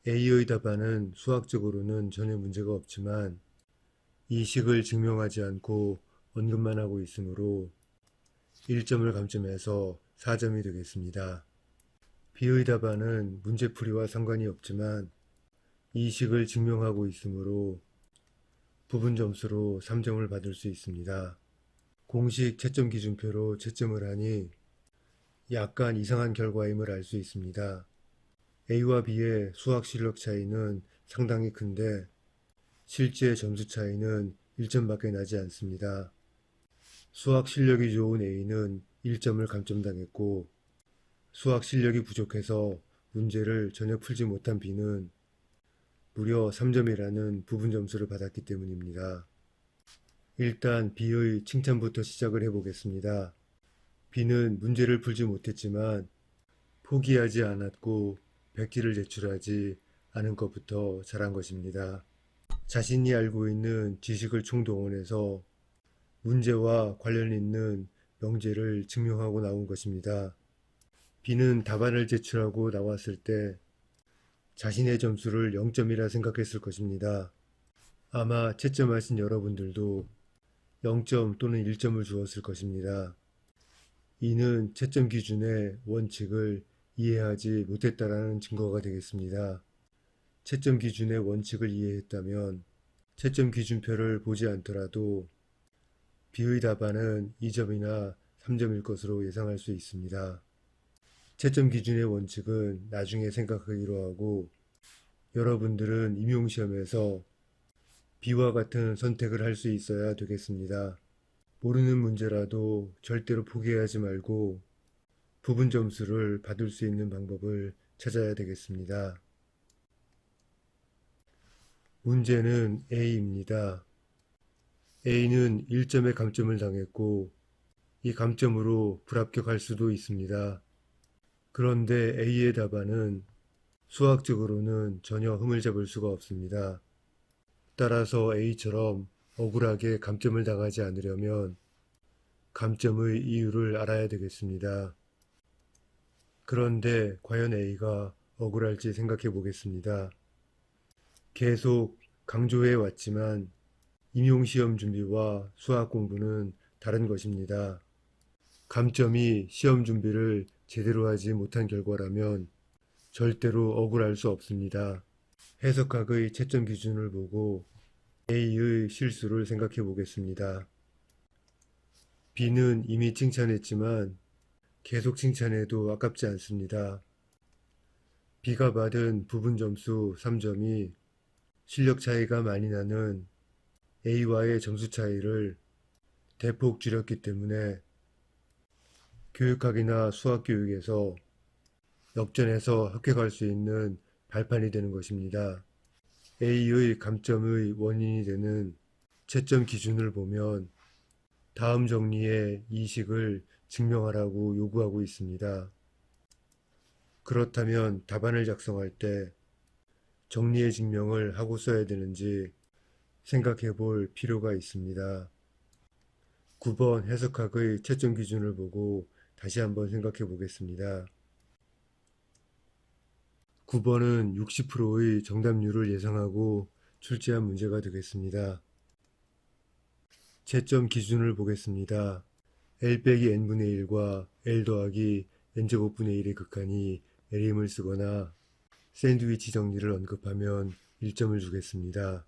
A의 답안은 수학적으로는 전혀 문제가 없지만 이 식을 증명하지 않고 언급만 하고 있으므로 1점을 감점해서 4점이 되겠습니다. B의 답안은 문제풀이와 상관이 없지만 이 식을 증명하고 있으므로 부분 점수로 3점을 받을 수 있습니다. 공식 채점 기준표로 채점을 하니 약간 이상한 결과임을 알 수 있습니다. A와 B의 수학 실력 차이는 상당히 큰데 실제 점수 차이는 1점밖에 나지 않습니다. 수학 실력이 좋은 A는 1점을 감점당했고 수학 실력이 부족해서 문제를 전혀 풀지 못한 B는 무려 3점이라는 부분 점수를 받았기 때문입니다. 일단 B의 칭찬부터 시작을 해보겠습니다. B는 문제를 풀지 못했지만 포기하지 않았고 백지를 제출하지 않은 것부터 잘한 것입니다. 자신이 알고 있는 지식을 총동원해서 문제와 관련 있는 명제를 증명하고 나온 것입니다. B는 답안을 제출하고 나왔을 때 자신의 점수를 0점이라 생각했을 것입니다. 아마 채점하신 여러분들도 0점 또는 1점을 주었을 것입니다. 이는 채점 기준의 원칙을 이해하지 못했다라는 증거가 되겠습니다. 채점 기준의 원칙을 이해했다면 채점 기준표를 보지 않더라도 B의 답안은 2점이나 3점일 것으로 예상할 수 있습니다. 채점 기준의 원칙은 나중에 생각하기로 하고 여러분들은 임용시험에서 B와 같은 선택을 할 수 있어야 되겠습니다. 모르는 문제라도 절대로 포기하지 말고 부분 점수를 받을 수 있는 방법을 찾아야 되겠습니다. 문제는 A입니다. A는 1점의 감점을 당했고 이 감점으로 불합격할 수도 있습니다. 그런데 A의 답안은 수학적으로는 전혀 흠을 잡을 수가 없습니다. 따라서 A처럼 억울하게 감점을 당하지 않으려면 감점의 이유를 알아야 되겠습니다. 그런데 과연 A가 억울할지 생각해 보겠습니다. 계속 강조해 왔지만 임용시험 준비와 수학 공부는 다른 것입니다. 감점이 시험 준비를 제대로 하지 못한 결과라면 절대로 억울할 수 없습니다. 해석학의 채점 기준을 보고 A의 실수를 생각해 보겠습니다. B는 이미 칭찬했지만 계속 칭찬해도 아깝지 않습니다. B가 받은 부분 점수 3점이 실력 차이가 많이 나는 A와의 점수 차이를 대폭 줄였기 때문에 교육학이나 수학교육에서 역전해서 합격할 수 있는 발판이 되는 것입니다. A의 감점의 원인이 되는 채점 기준을 보면 다음 정리의 이식을 증명하라고 요구하고 있습니다. 그렇다면 답안을 작성할 때 정리의 증명을 하고 써야 되는지 생각해 볼 필요가 있습니다. 9번 해석학의 채점 기준을 보고 다시 한번 생각해 보겠습니다. 9번은 60%의 정답률을 예상하고 출제한 문제가 되겠습니다. 채점 기준을 보겠습니다. L 빼기 n분의 1과 L 더하기 n제곱분의 1의 극한이 L임을 쓰거나 샌드위치 정리를 언급하면 1점을 주겠습니다.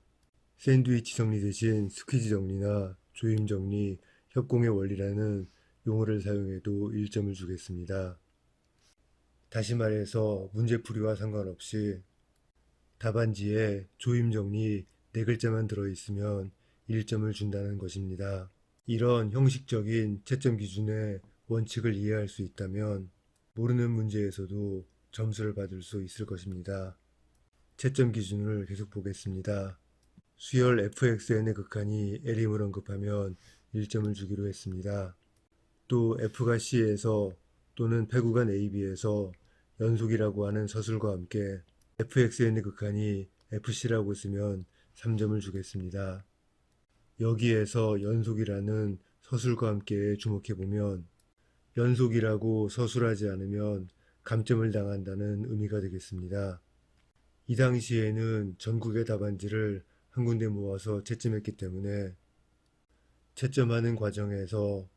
샌드위치 정리 대신 스퀴즈 정리나 조임 정리, 협공의 원리라는 용어를 사용해도 1점을 주겠습니다. 다시 말해서 문제풀이와 상관없이 답안지에 조임 정리 4글자만 들어있으면 1점을 준다는 것입니다. 이런 형식적인 채점 기준의 원칙을 이해할 수 있다면 모르는 문제에서도 점수를 받을 수 있을 것입니다. 채점 기준을 계속 보겠습니다. 수열 fxn의 극한이 L임을 언급하면 1점을 주기로 했습니다. 또 f가 C에서 또는 패구간 AB에서 연속이라고 하는 서술과 함께 fxn의 극한이 FC라고 쓰면 3점을 주겠습니다. 여기에서 연속이라는 서술과 함께 주목해보면 연속이라고 서술하지 않으면 감점을 당한다는 의미가 되겠습니다. 이 당시에는 전국의 답안지를 한 군데 모아서 채점했기 때문에 채점하는 과정에서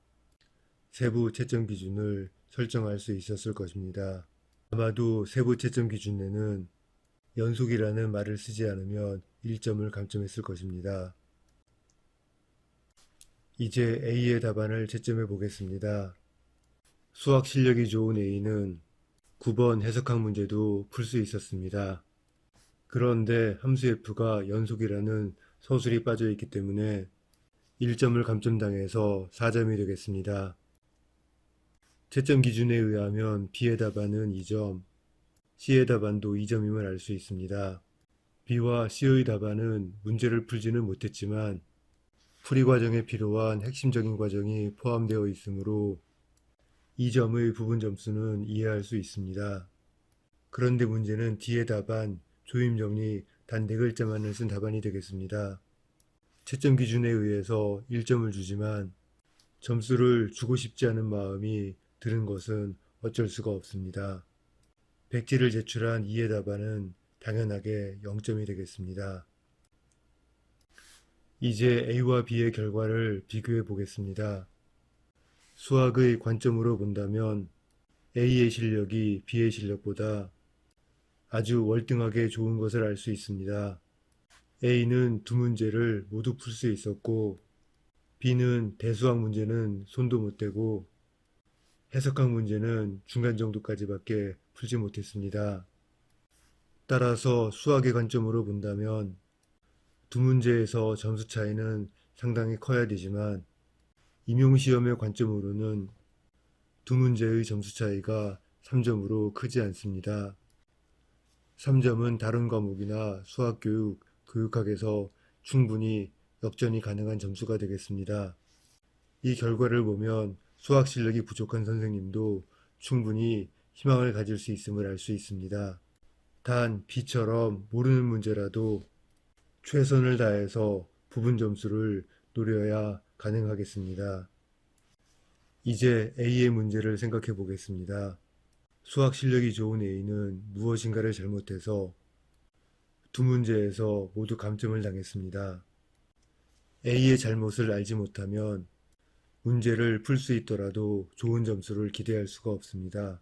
세부 채점 기준을 설정할 수 있었을 것입니다. 아마도 세부 채점 기준에는 연속이라는 말을 쓰지 않으면 1점을 감점했을 것입니다. 이제 A의 답안을 채점해 보겠습니다. 수학 실력이 좋은 A는 9번 해석학 문제도 풀 수 있었습니다. 그런데 함수 f가 연속이라는 서술이 빠져 있기 때문에 1점을 감점당해서 4점이 되겠습니다. 채점 기준에 의하면 B의 답안은 2점, C의 답안도 2점임을 알 수 있습니다. B와 C의 답안은 문제를 풀지는 못했지만 풀이 과정에 필요한 핵심적인 과정이 포함되어 있으므로 2점의 부분 점수는 이해할 수 있습니다. 그런데 문제는 D의 답안, 조임 정리 단 4글자만을 쓴 답안이 되겠습니다. 채점 기준에 의해서 1점을 주지만 점수를 주고 싶지 않은 마음이 드는 것은 어쩔 수가 없습니다. 백지를 제출한 E의 답안은 당연하게 0점이 되겠습니다. 이제 A와 B의 결과를 비교해 보겠습니다. 수학의 관점으로 본다면 A의 실력이 B의 실력보다 아주 월등하게 좋은 것을 알 수 있습니다. A는 두 문제를 모두 풀 수 있었고 B는 대수학 문제는 손도 못 대고 해석학 문제는 중간 정도까지밖에 풀지 못했습니다. 따라서 수학의 관점으로 본다면 두 문제에서 점수 차이는 상당히 커야 되지만 임용시험의 관점으로는 두 문제의 점수 차이가 3점으로 크지 않습니다. 3점은 다른 과목이나 수학교육, 교육학에서 충분히 역전이 가능한 점수가 되겠습니다. 이 결과를 보면 수학 실력이 부족한 선생님도 충분히 희망을 가질 수 있음을 알 수 있습니다. 단 B처럼 모르는 문제라도 최선을 다해서 부분 점수를 노려야 가능하겠습니다. 이제 A의 문제를 생각해 보겠습니다. 수학 실력이 좋은 A는 무엇인가를 잘못해서 두 문제에서 모두 감점을 당했습니다. A의 잘못을 알지 못하면 문제를 풀 수 있더라도 좋은 점수를 기대할 수가 없습니다.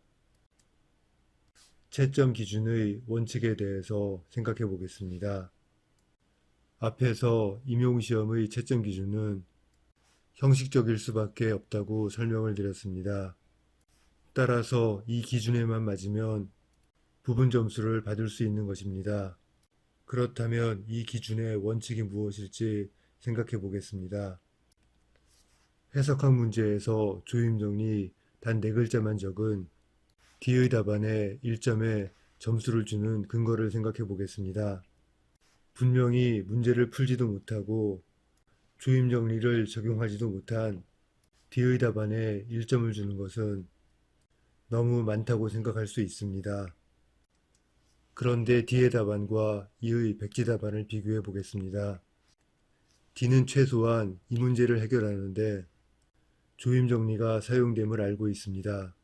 채점 기준의 원칙에 대해서 생각해 보겠습니다. 앞에서 임용시험의 채점 기준은 형식적일 수밖에 없다고 설명을 드렸습니다. 따라서 이 기준에만 맞으면 부분 점수를 받을 수 있는 것입니다. 그렇다면 이 기준의 원칙이 무엇일지 생각해 보겠습니다. 해석학 문제에서 조임정리 단 4글자만 적은 D의 답안에 1점에 점수를 주는 근거를 생각해 보겠습니다. 분명히 문제를 풀지도 못하고 조임정리를 적용하지도 못한 D의 답안에 1점을 주는 것은 너무 많다고 생각할 수 있습니다. 그런데 D의 답안과 E의 백지 답안을 비교해 보겠습니다. D는 최소한 이 문제를 해결하는데 조임정리가 사용됨을 알고 있습니다.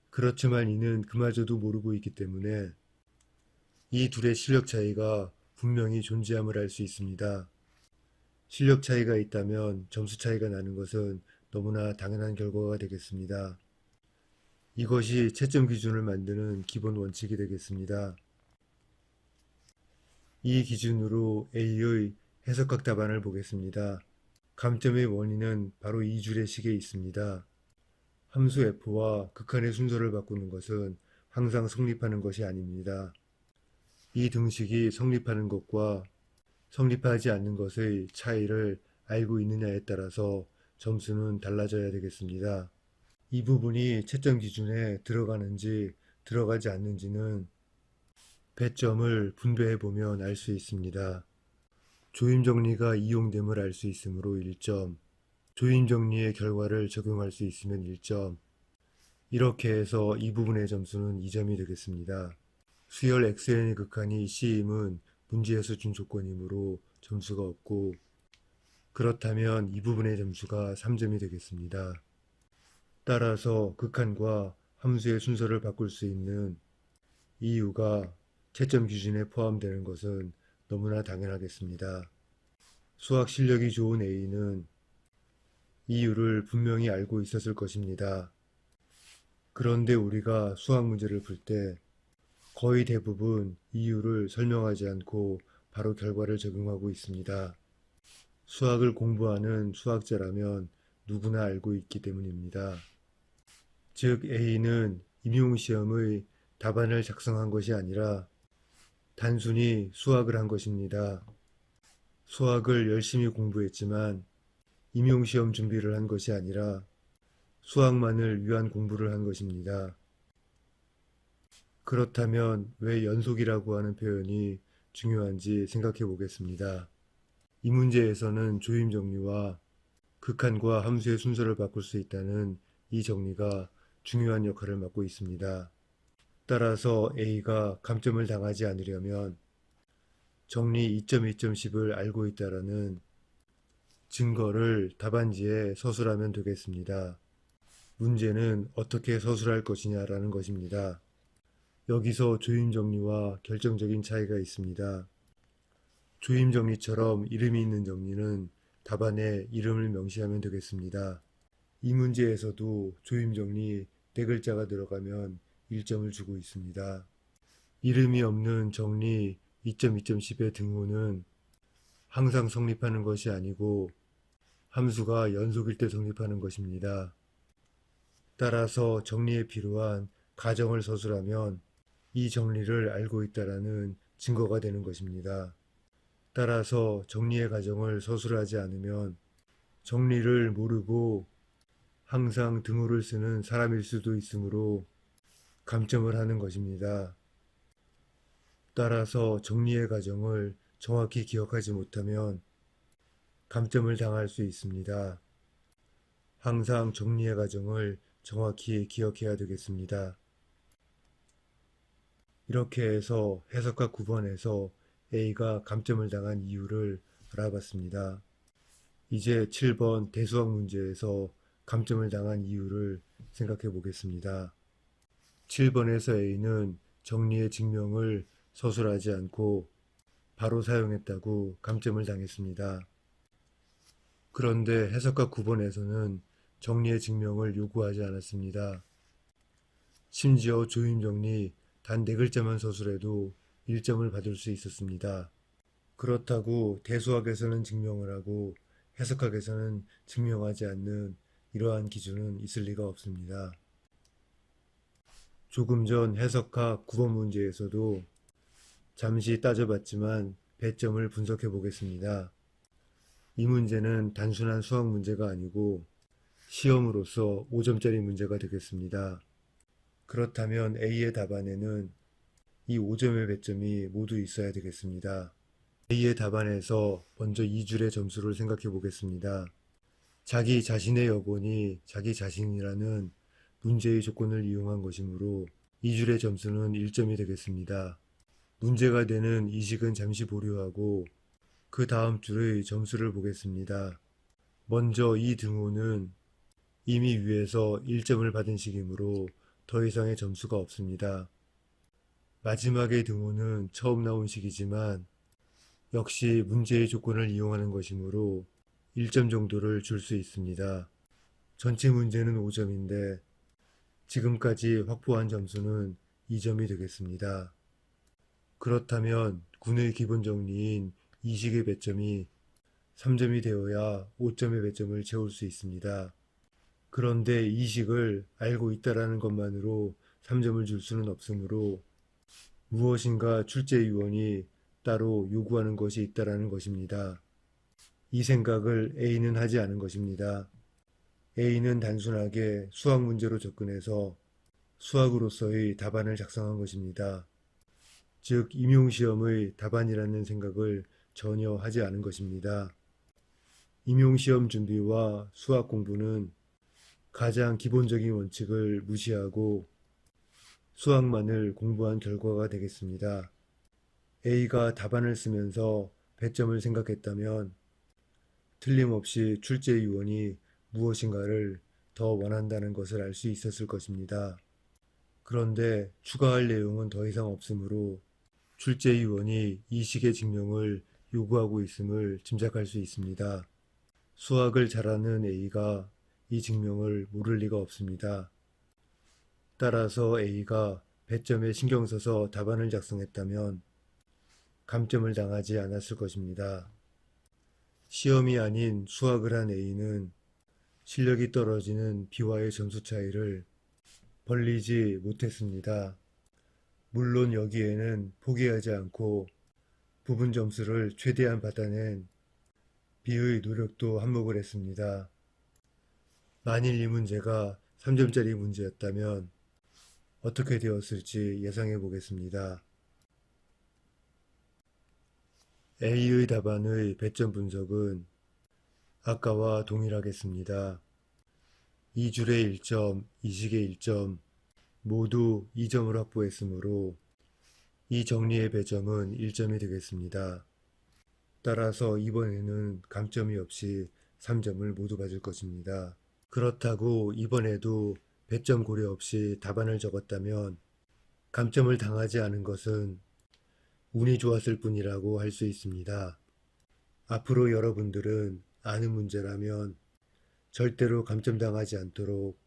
그렇지만 E는 그마저도 모르고 있기 때문에 이 둘의 실력 차이가 분명히 존재함을 알 수 있습니다. 실력 차이가 있다면 점수 차이가 나는 것은 너무나 당연한 결과가 되겠습니다. 이것이 채점 기준을 만드는 기본 원칙이 되겠습니다. 이 기준으로 A의 해석학 답안을 보겠습니다. 감점의 원인은 바로 이 줄의 식에 있습니다. 함수 f와 극한의 순서를 바꾸는 것은 항상 성립하는 것이 아닙니다. 이 등식이 성립하는 것과 성립하지 않는 것의 차이를 알고 있느냐에 따라서 점수는 달라져야 되겠습니다. 이 부분이 채점 기준에 들어가는지 들어가지 않는지는 배점을 분배해 보면 알 수 있습니다. 조임정리가 이용됨을 알 수 있으므로 1점, 조임정리의 결과를 적용할 수 있으면 1점, 이렇게 해서 이 부분의 점수는 2점이 되겠습니다. 수열 xn의 극한이 C임은 문제에서 준 조건이므로 점수가 없고, 그렇다면 이 부분의 점수가 3점이 되겠습니다. 따라서 극한과 함수의 순서를 바꿀 수 있는 이유가 채점 기준에 포함되는 것은 너무나 당연하겠습니다. 수학 실력이 좋은 A는 이유를 분명히 알고 있었을 것입니다. 그런데 우리가 수학 문제를 풀 때 거의 대부분 이유를 설명하지 않고 바로 결과를 적용하고 있습니다. 수학을 공부하는 수학자라면 누구나 알고 있기 때문입니다. 즉 A는 임용시험의 답안을 작성한 것이 아니라 단순히 수학을 한 것입니다. 수학을 열심히 공부했지만 임용시험 준비를 한 것이 아니라 수학만을 위한 공부를 한 것입니다. 그렇다면 왜 연속이라고 하는 표현이 중요한지 생각해 보겠습니다. 이 문제에서는 조임 정리와 극한과 함수의 순서를 바꿀 수 있다는 이 정리가 중요한 역할을 맡고 있습니다. 따라서 A가 감점을 당하지 않으려면 정리 2.2.10을 알고 있다라는 증거를 답안지에 서술하면 되겠습니다. 문제는 어떻게 서술할 것이냐라는 것입니다. 여기서 조임정리와 결정적인 차이가 있습니다. 조임정리처럼 이름이 있는 정리는 답안에 이름을 명시하면 되겠습니다. 이 문제에서도 조임정리 4글자가 들어가면 1점을 주고 있습니다. 이름이 없는 정리 2.2.10의 등호는 항상 성립하는 것이 아니고 함수가 연속일 때 성립하는 것입니다. 따라서 정리에 필요한 가정을 서술하면 이 정리를 알고 있다라는 증거가 되는 것입니다. 따라서 정리의 가정을 서술하지 않으면 정리를 모르고 항상 등호를 쓰는 사람일 수도 있으므로 감점을 하는 것입니다. 따라서 정리의 가정을 정확히 기억하지 못하면 감점을 당할 수 있습니다. 항상 정리의 과정을 정확히 기억해야 되겠습니다. 이렇게 해서 해석과 9번에서 A가 감점을 당한 이유를 알아봤습니다. 이제 7번 대수학 문제에서 감점을 당한 이유를 생각해 보겠습니다. 7번에서 A는 정리의 증명을 서술하지 않고 바로 사용했다고 감점을 당했습니다. 그런데 해석과 9번에서는 정리의 증명을 요구하지 않았습니다. 심지어 조임정리 단 4글자만 서술해도 1점을 받을 수 있었습니다. 그렇다고 대수학에서는 증명을 하고 해석학에서는 증명하지 않는 이러한 기준은 있을 리가 없습니다. 조금 전 해석학 9번 문제에서도 잠시 따져봤지만 배점을 분석해 보겠습니다. 이 문제는 단순한 수학 문제가 아니고 시험으로서 5점짜리 문제가 되겠습니다. 그렇다면 A의 답안에는 이 5점의 배점이 모두 있어야 되겠습니다. A의 답안에서 먼저 2줄의 점수를 생각해 보겠습니다. 자기 자신의 여건이 자기 자신이라는 문제의 조건을 이용한 것이므로 2줄의 점수는 1점이 되겠습니다. 문제가 되는 이 식은 잠시 보류하고 그 다음 줄의 점수를 보겠습니다. 먼저 이 등호는 이미 위에서 1점을 받은 식이므로 더 이상의 점수가 없습니다. 마지막의 등호는 처음 나온 식이지만 역시 문제의 조건을 이용하는 것이므로 1점 정도를 줄 수 있습니다. 전체 문제는 5점인데 지금까지 확보한 점수는 2점이 되겠습니다. 그렇다면 군의 기본 정리인 이 식의 배점이 3점이 되어야 5점의 배점을 채울 수 있습니다. 그런데 이 식을 알고 있다라는 것만으로 3점을 줄 수는 없으므로 무엇인가 출제위원이 따로 요구하는 것이 있다라는 것입니다. 이 생각을 A는 하지 않은 것입니다. A는 단순하게 수학 문제로 접근해서 수학으로서의 답안을 작성한 것입니다. 즉 임용시험의 답안이라는 생각을 전혀 하지 않은 것입니다. 임용시험 준비와 수학 공부는 가장 기본적인 원칙을 무시하고 수학만을 공부한 결과가 되겠습니다. A가 답안을 쓰면서 배점을 생각했다면 틀림없이 출제위원이 무엇인가를 더 원한다는 것을 알 수 있었을 것입니다. 그런데 추가할 내용은 더 이상 없으므로 출제위원이 이 식의 증명을 요구하고 있음을 짐작할 수 있습니다. 수학을 잘하는 A가 이 증명을 모를 리가 없습니다. 따라서 A가 배점에 신경 써서 답안을 작성했다면 감점을 당하지 않았을 것입니다. 시험이 아닌 수학을 한 A는 실력이 떨어지는 B와의 점수 차이를 벌리지 못했습니다. 물론 여기에는 포기하지 않고 부분 점수를 최대한 받아낸 B의 노력도 한몫을 했습니다. 만일 이 문제가 3점짜리 문제였다면 어떻게 되었을지 예상해 보겠습니다. A의 답안의 배점 분석은 아까와 동일하겠습니다. 이 줄의 1점, 이 식의 1점 모두 2점을 확보했으므로 이 정리의 배점은 1점이 되겠습니다. 따라서 이번에는 감점이 없이 3점을 모두 받을 것입니다. 그렇다고 이번에도 배점 고려 없이 답안을 적었다면 감점을 당하지 않은 것은 운이 좋았을 뿐이라고 할 수 있습니다. 앞으로 여러분들은 아는 문제라면 절대로 감점당하지 않도록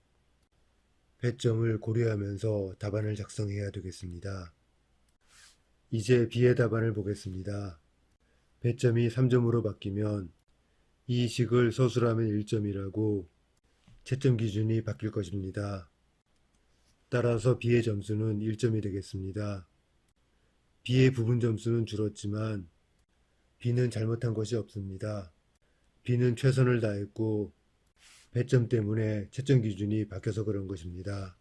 배점을 고려하면서 답안을 작성해야 되겠습니다. 이제 B의 답안을 보겠습니다. 배점이 3점으로 바뀌면 이 식을 서술하면 1점이라고 채점 기준이 바뀔 것입니다. 따라서 B의 점수는 1점이 되겠습니다. B의 부분 점수는 줄었지만 B는 잘못한 것이 없습니다. B는 최선을 다했고 배점 때문에 채점 기준이 바뀌어서 그런 것입니다.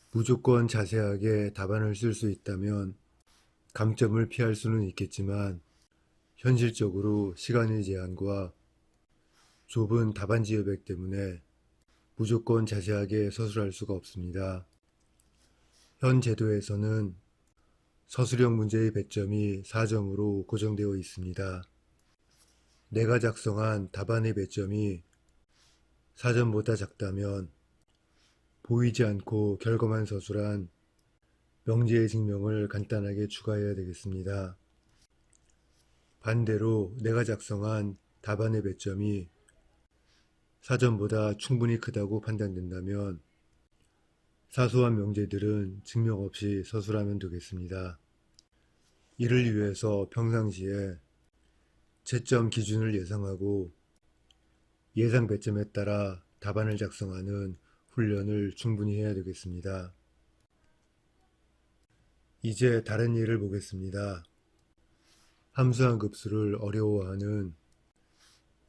무조건 자세하게 답안을 쓸 수 있다면 감점을 피할 수는 있겠지만 현실적으로 시간의 제한과 좁은 답안지 여백 때문에 무조건 자세하게 서술할 수가 없습니다. 현 제도에서는 서술형 문제의 배점이 4점으로 고정되어 있습니다. 내가 작성한 답안의 배점이 4점보다 작다면 보이지 않고 결과만 서술한 명제의 증명을 간단하게 추가해야 되겠습니다. 반대로 내가 작성한 답안의 배점이 4점보다 충분히 크다고 판단된다면 사소한 명제들은 증명 없이 서술하면 되겠습니다. 이를 위해서 평상시에 채점 기준을 예상하고 예상 배점에 따라 답안을 작성하는 훈련을 충분히 해야 되겠습니다. 이제 다른 예를 보겠습니다. 함수한 급수를 어려워하는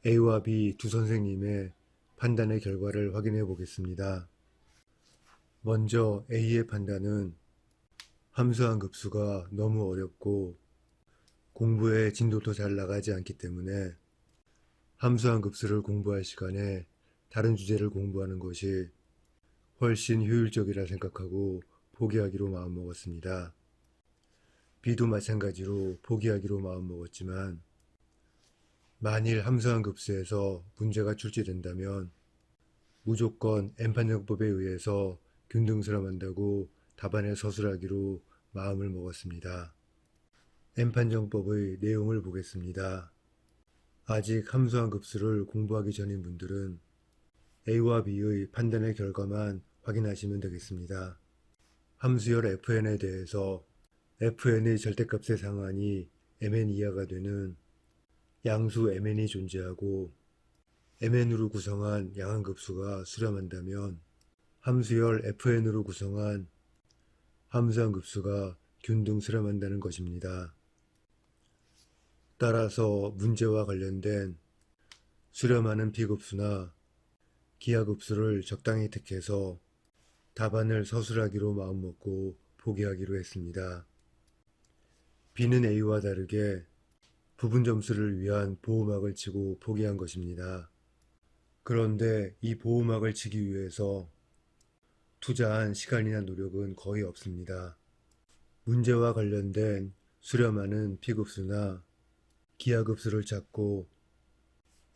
A와 B 두 선생님의 판단의 결과를 확인해 보겠습니다. 먼저 A의 판단은 함수한 급수가 너무 어렵고 공부에 진도도 잘 나가지 않기 때문에 함수한 급수를 공부할 시간에 다른 주제를 공부하는 것이 훨씬 효율적이라 생각하고 포기하기로 마음먹었습니다. B도 마찬가지로 포기하기로 마음먹었지만 만일 함수한 급수에서 문제가 출제된다면 무조건 N판정법에 의해서 균등스럼한다고 답안에 서술하기로 마음을 먹었습니다. N판정법의 내용을 보겠습니다. 아직 함수한 급수를 공부하기 전인 분들은 A와 B의 판단의 결과만 확인하시면 되겠습니다. 함수열 fn에 대해서 fn의 절대값의 상한이 mn 이하가 되는 양수 mn이 존재하고 mn으로 구성한 양한급수가 수렴한다면 함수열 fn으로 구성한 함수한 급수가 균등 수렴한다는 것입니다. 따라서 문제와 관련된 수렴하는 B급수나 기하급수를 적당히 택해서 답안을 서술하기로 마음먹고 포기하기로 했습니다. B는 A와 다르게 부분 점수를 위한 보호막을 치고 포기한 것입니다. 그런데 이 보호막을 치기 위해서 투자한 시간이나 노력은 거의 없습니다. 문제와 관련된 수렴하는 P급수나 기하급수를 찾고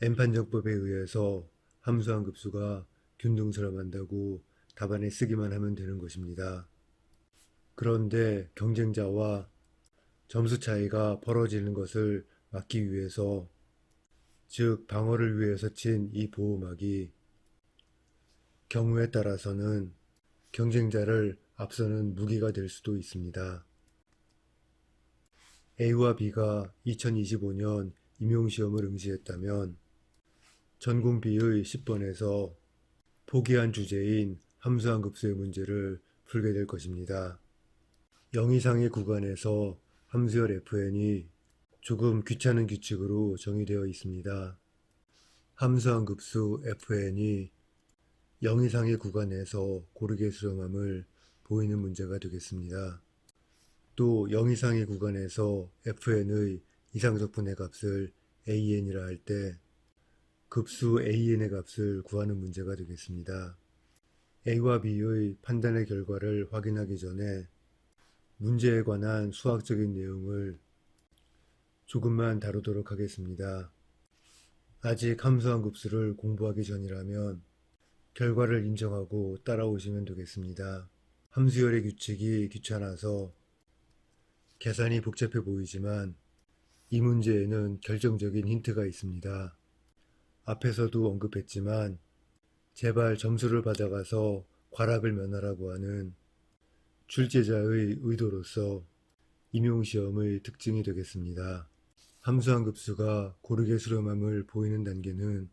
N판정법에 의해서 함수한 급수가 균등스럼한다고 답안에 쓰기만 하면 되는 것입니다. 그런데 경쟁자와 점수 차이가 벌어지는 것을 막기 위해서, 즉 방어를 위해서 친 이 보호막이 경우에 따라서는 경쟁자를 앞서는 무기가 될 수도 있습니다. A와 B가 2025년 임용시험을 응시했다면 전공 B의 10번에서 포기한 주제인 함수한 급수의 문제를 풀게 될 것입니다. 0 이상의 구간에서 함수열 fn이 조금 귀찮은 규칙으로 정의되어 있습니다. 함수한 급수 fn이 0 이상의 구간에서 고르게 수렴함을 보이는 문제가 되겠습니다. 또 0 이상의 구간에서 fn의 이상적 분의 값을 an이라 할 때 급수 an의 값을 구하는 문제가 되겠습니다. A와 B의 판단의 결과를 확인하기 전에 문제에 관한 수학적인 내용을 조금만 다루도록 하겠습니다. 아직 함수한 급수를 공부하기 전이라면 결과를 인정하고 따라오시면 되겠습니다. 함수열의 규칙이 귀찮아서 계산이 복잡해 보이지만 이 문제에는 결정적인 힌트가 있습니다. 앞에서도 언급했지만 제발 점수를 받아가서 과락을 면하라고 하는 출제자의 의도로서 임용시험의 특징이 되겠습니다. 함수한 급수가 고르게 수렴함을 보이는 단계는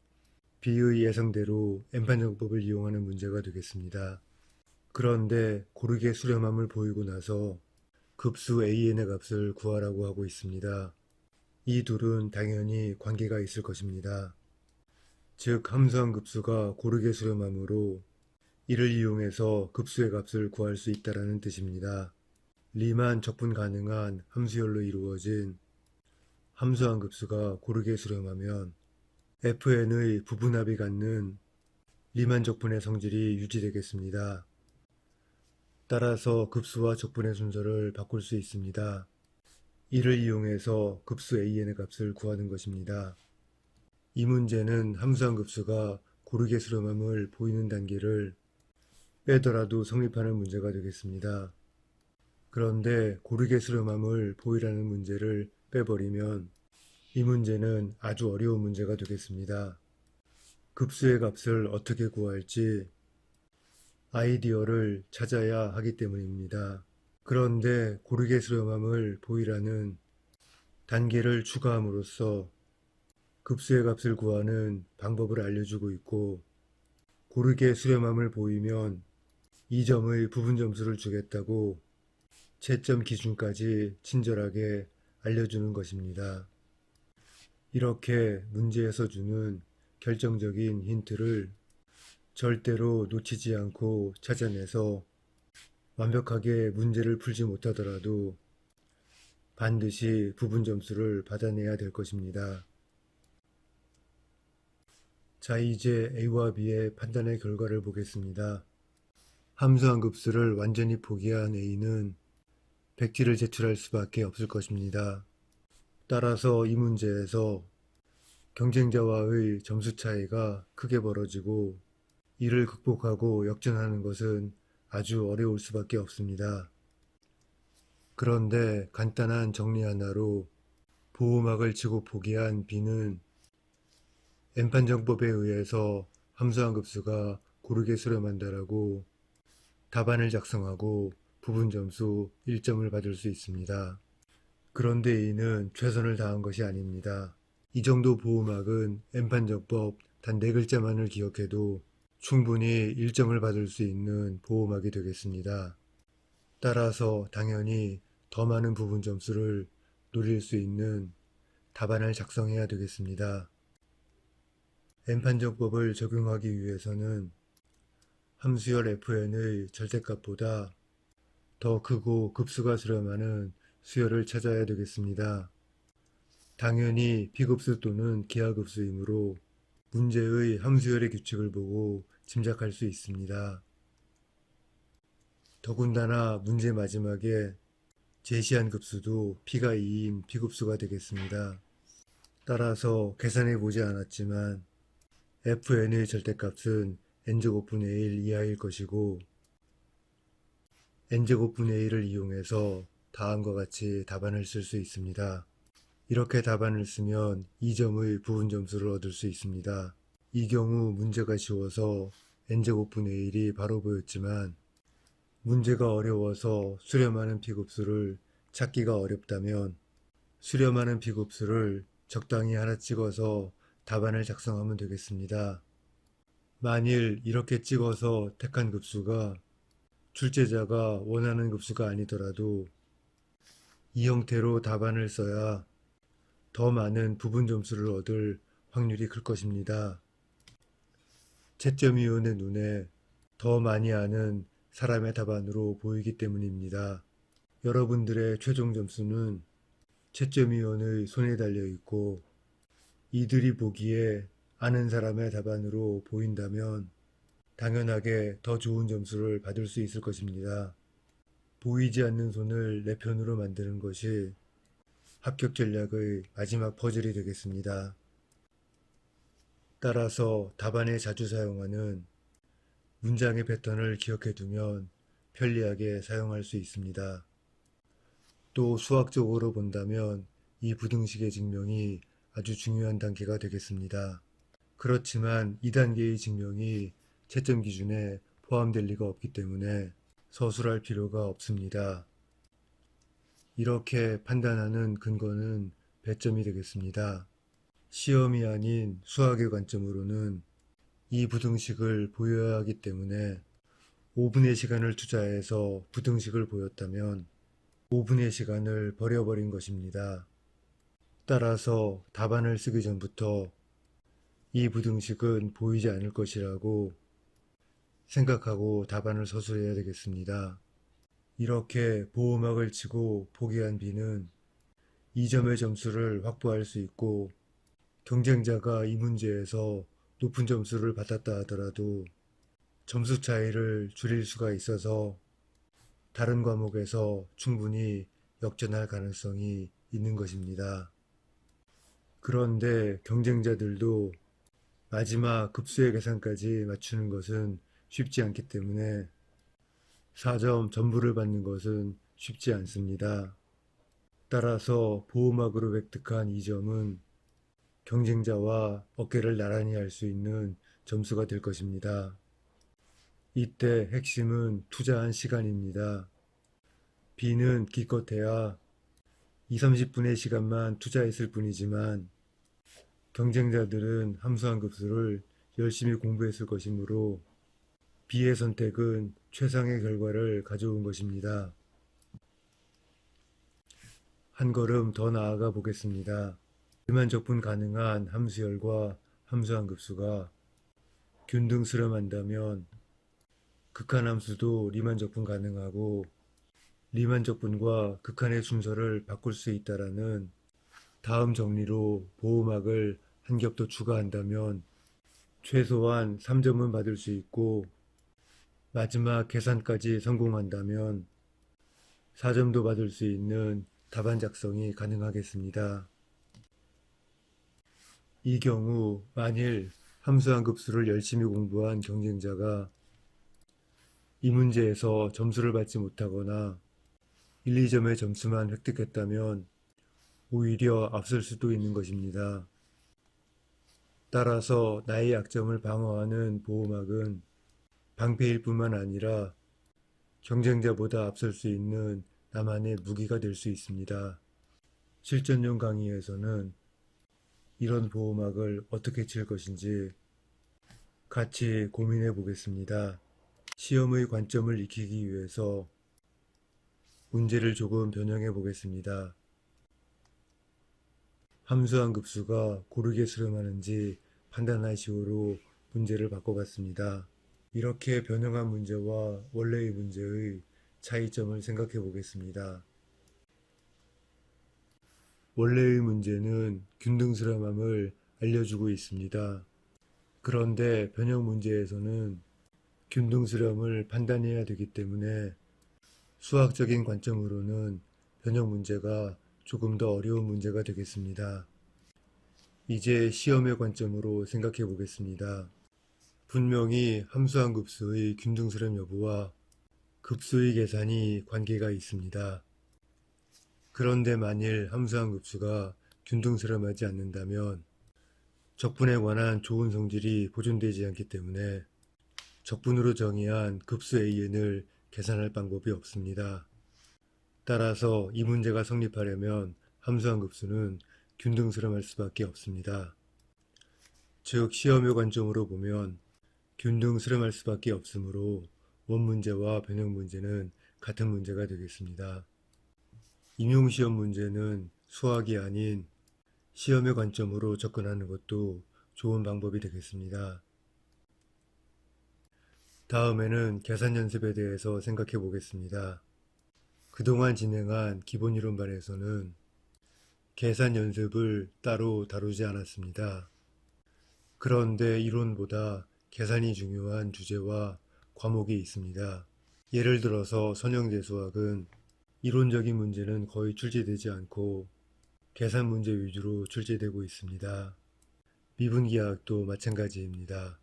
B의 예상대로 N판정법을 이용하는 문제가 되겠습니다. 그런데 고르게 수렴함을 보이고 나서 급수 AN의 값을 구하라고 하고 있습니다. 이 둘은 당연히 관계가 있을 것입니다. 즉 함수한 급수가 고르게 수렴하므로 이를 이용해서 급수의 값을 구할 수 있다는 뜻입니다. 리만 적분 가능한 함수열로 이루어진 함수한 급수가 고르게 수렴하면 fn의 부분합이 갖는 리만 적분의 성질이 유지되겠습니다. 따라서 급수와 적분의 순서를 바꿀 수 있습니다. 이를 이용해서 급수 AN의 값을 구하는 것입니다. 이 문제는 함수한 급수가 고르게 수렴함을 보이는 단계를 빼더라도 성립하는 문제가 되겠습니다. 그런데 고르게 수렴함을 보이라는 문제를 빼버리면 이 문제는 아주 어려운 문제가 되겠습니다. 급수의 값을 어떻게 구할지 아이디어를 찾아야 하기 때문입니다. 그런데 고르게 수렴함을 보이라는 단계를 추가함으로써 급수의 값을 구하는 방법을 알려주고 있고 고르게 수렴함을 보이면 이 점의 부분 점수를 주겠다고 채점 기준까지 친절하게 알려주는 것입니다. 이렇게 문제에서 주는 결정적인 힌트를 절대로 놓치지 않고 찾아내서 완벽하게 문제를 풀지 못하더라도 반드시 부분 점수를 받아내야 될 것입니다. 자, 이제 A와 B의 판단의 결과를 보겠습니다. 함수한 급수를 완전히 포기한 A는 백지를 제출할 수밖에 없을 것입니다. 따라서 이 문제에서 경쟁자와의 점수 차이가 크게 벌어지고 이를 극복하고 역전하는 것은 아주 어려울 수밖에 없습니다. 그런데 간단한 정리 하나로 보호막을 치고 포기한 B는 N판정법에 의해서 함수한 급수가 고르게 수렴한다라고 답안을 작성하고 부분 점수 1점을 받을 수 있습니다. 그런데 A는 최선을 다한 것이 아닙니다. 이 정도 보호막은 N판정법 단 4글자만을 기억해도 충분히 1점을 받을 수 있는 보호막이 되겠습니다. 따라서 당연히 더 많은 부분 점수를 노릴 수 있는 답안을 작성해야 되겠습니다. N판정법을 적용하기 위해서는 함수열 fn의 절대값보다 더 크고 급수가 수렴하는 수열을 찾아야 되겠습니다. 당연히 비급수 또는 기하급수이므로 문제의 함수열의 규칙을 보고 짐작할 수 있습니다. 더군다나 문제 마지막에 제시한 급수도 p가 2인 비급수가 되겠습니다. 따라서 계산해 보지 않았지만 fn의 절대값은 n제곱분의 1 이하일 것이고 n제곱분의 1을 이용해서 다음과 같이 답안을 쓸 수 있습니다. 이렇게 답안을 쓰면 2점의 부분 점수를 얻을 수 있습니다. 이 경우 문제가 쉬워서 n제곱분의 1이 바로 보였지만 문제가 어려워서 수렴하는 비급수를 찾기가 어렵다면 수렴하는 비급수를 적당히 하나 찍어서 답안을 작성하면 되겠습니다. 만일 이렇게 찍어서 택한 급수가 출제자가 원하는 급수가 아니더라도 이 형태로 답안을 써야 더 많은 부분 점수를 얻을 확률이 클 것입니다. 채점위원의 눈에 더 많이 아는 사람의 답안으로 보이기 때문입니다. 여러분들의 최종 점수는 채점위원의 손에 달려 있고 이들이 보기에 아는 사람의 답안으로 보인다면 당연하게 더 좋은 점수를 받을 수 있을 것입니다. 보이지 않는 손을 내 편으로 만드는 것이 합격 전략의 마지막 퍼즐이 되겠습니다. 따라서 답안에 자주 사용하는 문장의 패턴을 기억해 두면 편리하게 사용할 수 있습니다. 또 수학적으로 본다면 이 부등식의 증명이 아주 중요한 단계가 되겠습니다. 그렇지만 이 단계의 증명이 채점 기준에 포함될 리가 없기 때문에 서술할 필요가 없습니다. 이렇게 판단하는 근거는 배점이 되겠습니다. 시험이 아닌 수학의 관점으로는 이 부등식을 보여야 하기 때문에 5분의 시간을 투자해서 부등식을 보였다면 5분의 시간을 버려버린 것입니다. 따라서 답안을 쓰기 전부터 이 부등식은 보이지 않을 것이라고 생각하고 답안을 서술해야 되겠습니다. 이렇게 보호막을 치고 포기한 B는 2점의 점수를 확보할 수 있고 경쟁자가 이 문제에서 높은 점수를 받았다 하더라도 점수 차이를 줄일 수가 있어서 다른 과목에서 충분히 역전할 가능성이 있는 것입니다. 그런데 경쟁자들도 마지막 급수의 계산까지 맞추는 것은 쉽지 않기 때문에 4점 전부를 받는 것은 쉽지 않습니다. 따라서 보호막으로 획득한 2점은 경쟁자와 어깨를 나란히 할 수 있는 점수가 될 것입니다. 이때 핵심은 투자한 시간입니다. B는 기껏해야 2, 30분의 시간만 투자했을 뿐이지만 경쟁자들은 함수한 급수를 열심히 공부했을 것이므로 B의 선택은 최상의 결과를 가져온 것입니다. 한 걸음 더 나아가 보겠습니다. 리만 적분 가능한 함수열과 함수한 급수가 균등스름한다면 극한함수도 리만 적분 가능하고 리만 적분과 극한의 순서를 바꿀 수 있다라는 다음 정리로 보호막을 한 겹 더 추가한다면 최소한 3점은 받을 수 있고 마지막 계산까지 성공한다면 4점도 받을 수 있는 답안 작성이 가능하겠습니다. 이 경우 만일 함수한 급수를 열심히 공부한 경쟁자가 이 문제에서 점수를 받지 못하거나 1, 2점의 점수만 획득했다면 오히려 앞설 수도 있는 것입니다. 따라서 나의 약점을 방어하는 보호막은 방패일 뿐만 아니라 경쟁자보다 앞설 수 있는 나만의 무기가 될 수 있습니다. 실전용 강의에서는 이런 보호막을 어떻게 칠 것인지 같이 고민해 보겠습니다. 시험의 관점을 익히기 위해서 문제를 조금 변형해 보겠습니다. 함수한 급수가 고르게 수렴하는지 판단하시오로 문제를 바꿔봤습니다. 이렇게 변형한 문제와 원래의 문제의 차이점을 생각해 보겠습니다. 원래의 문제는 균등스름함을 알려주고 있습니다. 그런데 변형 문제에서는 균등스름을 판단해야 되기 때문에 수학적인 관점으로는 변형 문제가 조금 더 어려운 문제가 되겠습니다. 이제 시험의 관점으로 생각해 보겠습니다. 분명히 함수한 급수의 균등스름 여부와 급수의 계산이 관계가 있습니다. 그런데 만일 함수한 급수가 균등스름하지 않는다면 적분에 관한 좋은 성질이 보존되지 않기 때문에 적분으로 정의한 급수 AN을 계산할 방법이 없습니다. 따라서 이 문제가 성립하려면 함수한 급수는 균등스름할 수밖에 없습니다. 즉 시험의 관점으로 보면 균등스름할 수밖에 없으므로 원문제와 변형 문제는 같은 문제가 되겠습니다. 임용시험 문제는 수학이 아닌 시험의 관점으로 접근하는 것도 좋은 방법이 되겠습니다. 다음에는 계산 연습에 대해서 생각해 보겠습니다. 그동안 진행한 기본이론반에서는 계산 연습을 따로 다루지 않았습니다. 그런데 이론보다 계산이 중요한 주제와 과목이 있습니다. 예를 들어서 선형대수학은 이론적인 문제는 거의 출제되지 않고 계산 문제 위주로 출제되고 있습니다. 미분기하학도 마찬가지입니다.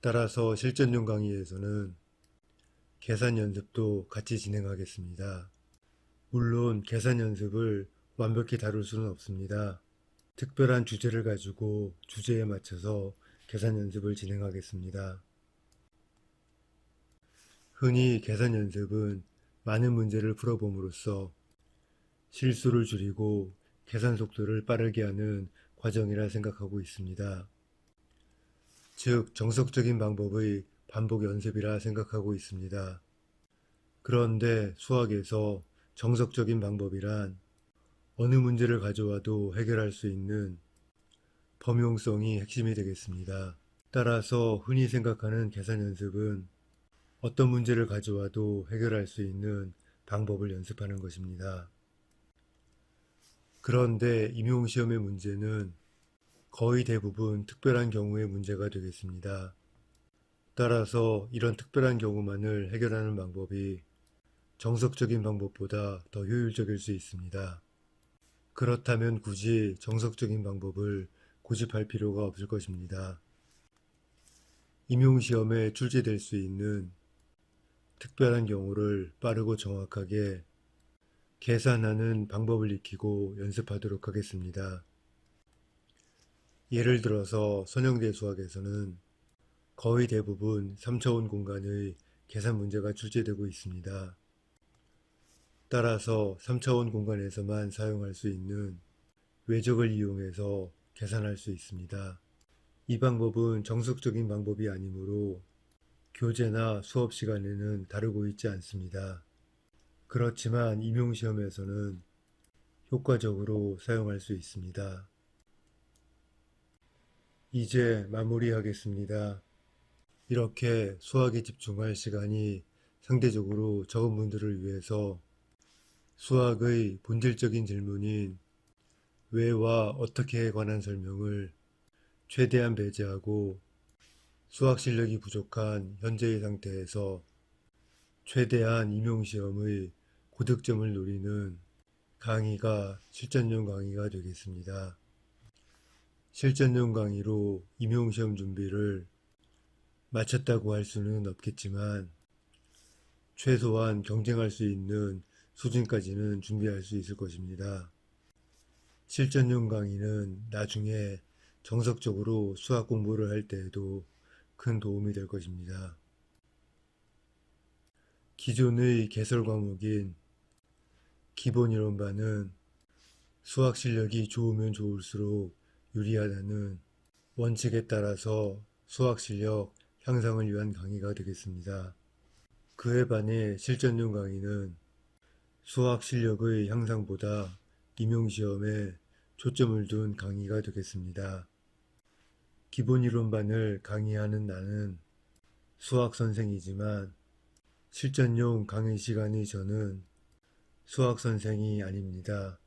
따라서 실전용 강의에서는 계산 연습도 같이 진행하겠습니다. 물론 계산 연습을 완벽히 다룰 수는 없습니다. 특별한 주제를 가지고 주제에 맞춰서 계산 연습을 진행하겠습니다. 흔히 계산 연습은 많은 문제를 풀어봄으로써 실수를 줄이고 계산 속도를 빠르게 하는 과정이라 생각하고 있습니다. 즉 정석적인 방법의 반복 연습이라 생각하고 있습니다. 그런데 수학에서 정석적인 방법이란 어느 문제를 가져와도 해결할 수 있는 범용성이 핵심이 되겠습니다. 따라서 흔히 생각하는 계산 연습은 어떤 문제를 가져와도 해결할 수 있는 방법을 연습하는 것입니다. 그런데 임용시험의 문제는 거의 대부분 특별한 경우의 문제가 되겠습니다. 따라서 이런 특별한 경우만을 해결하는 방법이 정석적인 방법보다 더 효율적일 수 있습니다. 그렇다면 굳이 정석적인 방법을 고집할 필요가 없을 것입니다. 임용시험에 출제될 수 있는 특별한 경우를 빠르고 정확하게 계산하는 방법을 익히고 연습하도록 하겠습니다. 예를 들어서 선형대 수학에서는 거의 대부분 3차원 공간의 계산 문제가 출제되고 있습니다. 따라서 3차원 공간에서만 사용할 수 있는 외적을 이용해서 계산할 수 있습니다. 이 방법은 정석적인 방법이 아니므로 교재나 수업 시간에는 다루고 있지 않습니다. 그렇지만 임용시험에서는 효과적으로 사용할 수 있습니다. 이제 마무리하겠습니다. 이렇게 수학에 집중할 시간이 상대적으로 적은 분들을 위해서 수학의 본질적인 질문인 왜와 어떻게에 관한 설명을 최대한 배제하고 수학 실력이 부족한 현재의 상태에서 최대한 임용시험의 고득점을 노리는 강의가 실전용 강의가 되겠습니다. 실전용 강의로 임용시험 준비를 마쳤다고 할 수는 없겠지만 최소한 경쟁할 수 있는 수준까지는 준비할 수 있을 것입니다. 실전용 강의는 나중에 정석적으로 수학 공부를 할 때에도 큰 도움이 될 것입니다. 기존의 개설 과목인 기본이론반은 수학 실력이 좋으면 좋을수록 유리하다는 원칙에 따라서 수학 실력 향상을 위한 강의가 되겠습니다. 그에 반해 실전용 강의는 수학 실력의 향상보다 임용시험에 초점을 둔 강의가 되겠습니다. 기본이론반을 강의하는 나는 수학 선생이지만 실전용 강의 시간의 저는 수학 선생이 아닙니다.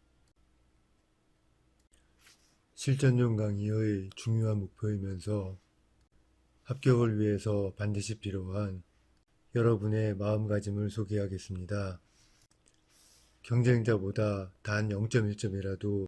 실전용 강의의 중요한 목표이면서 합격을 위해서 반드시 필요한 여러분의 마음가짐을 소개하겠습니다. 경쟁자보다 단 0.1점이라도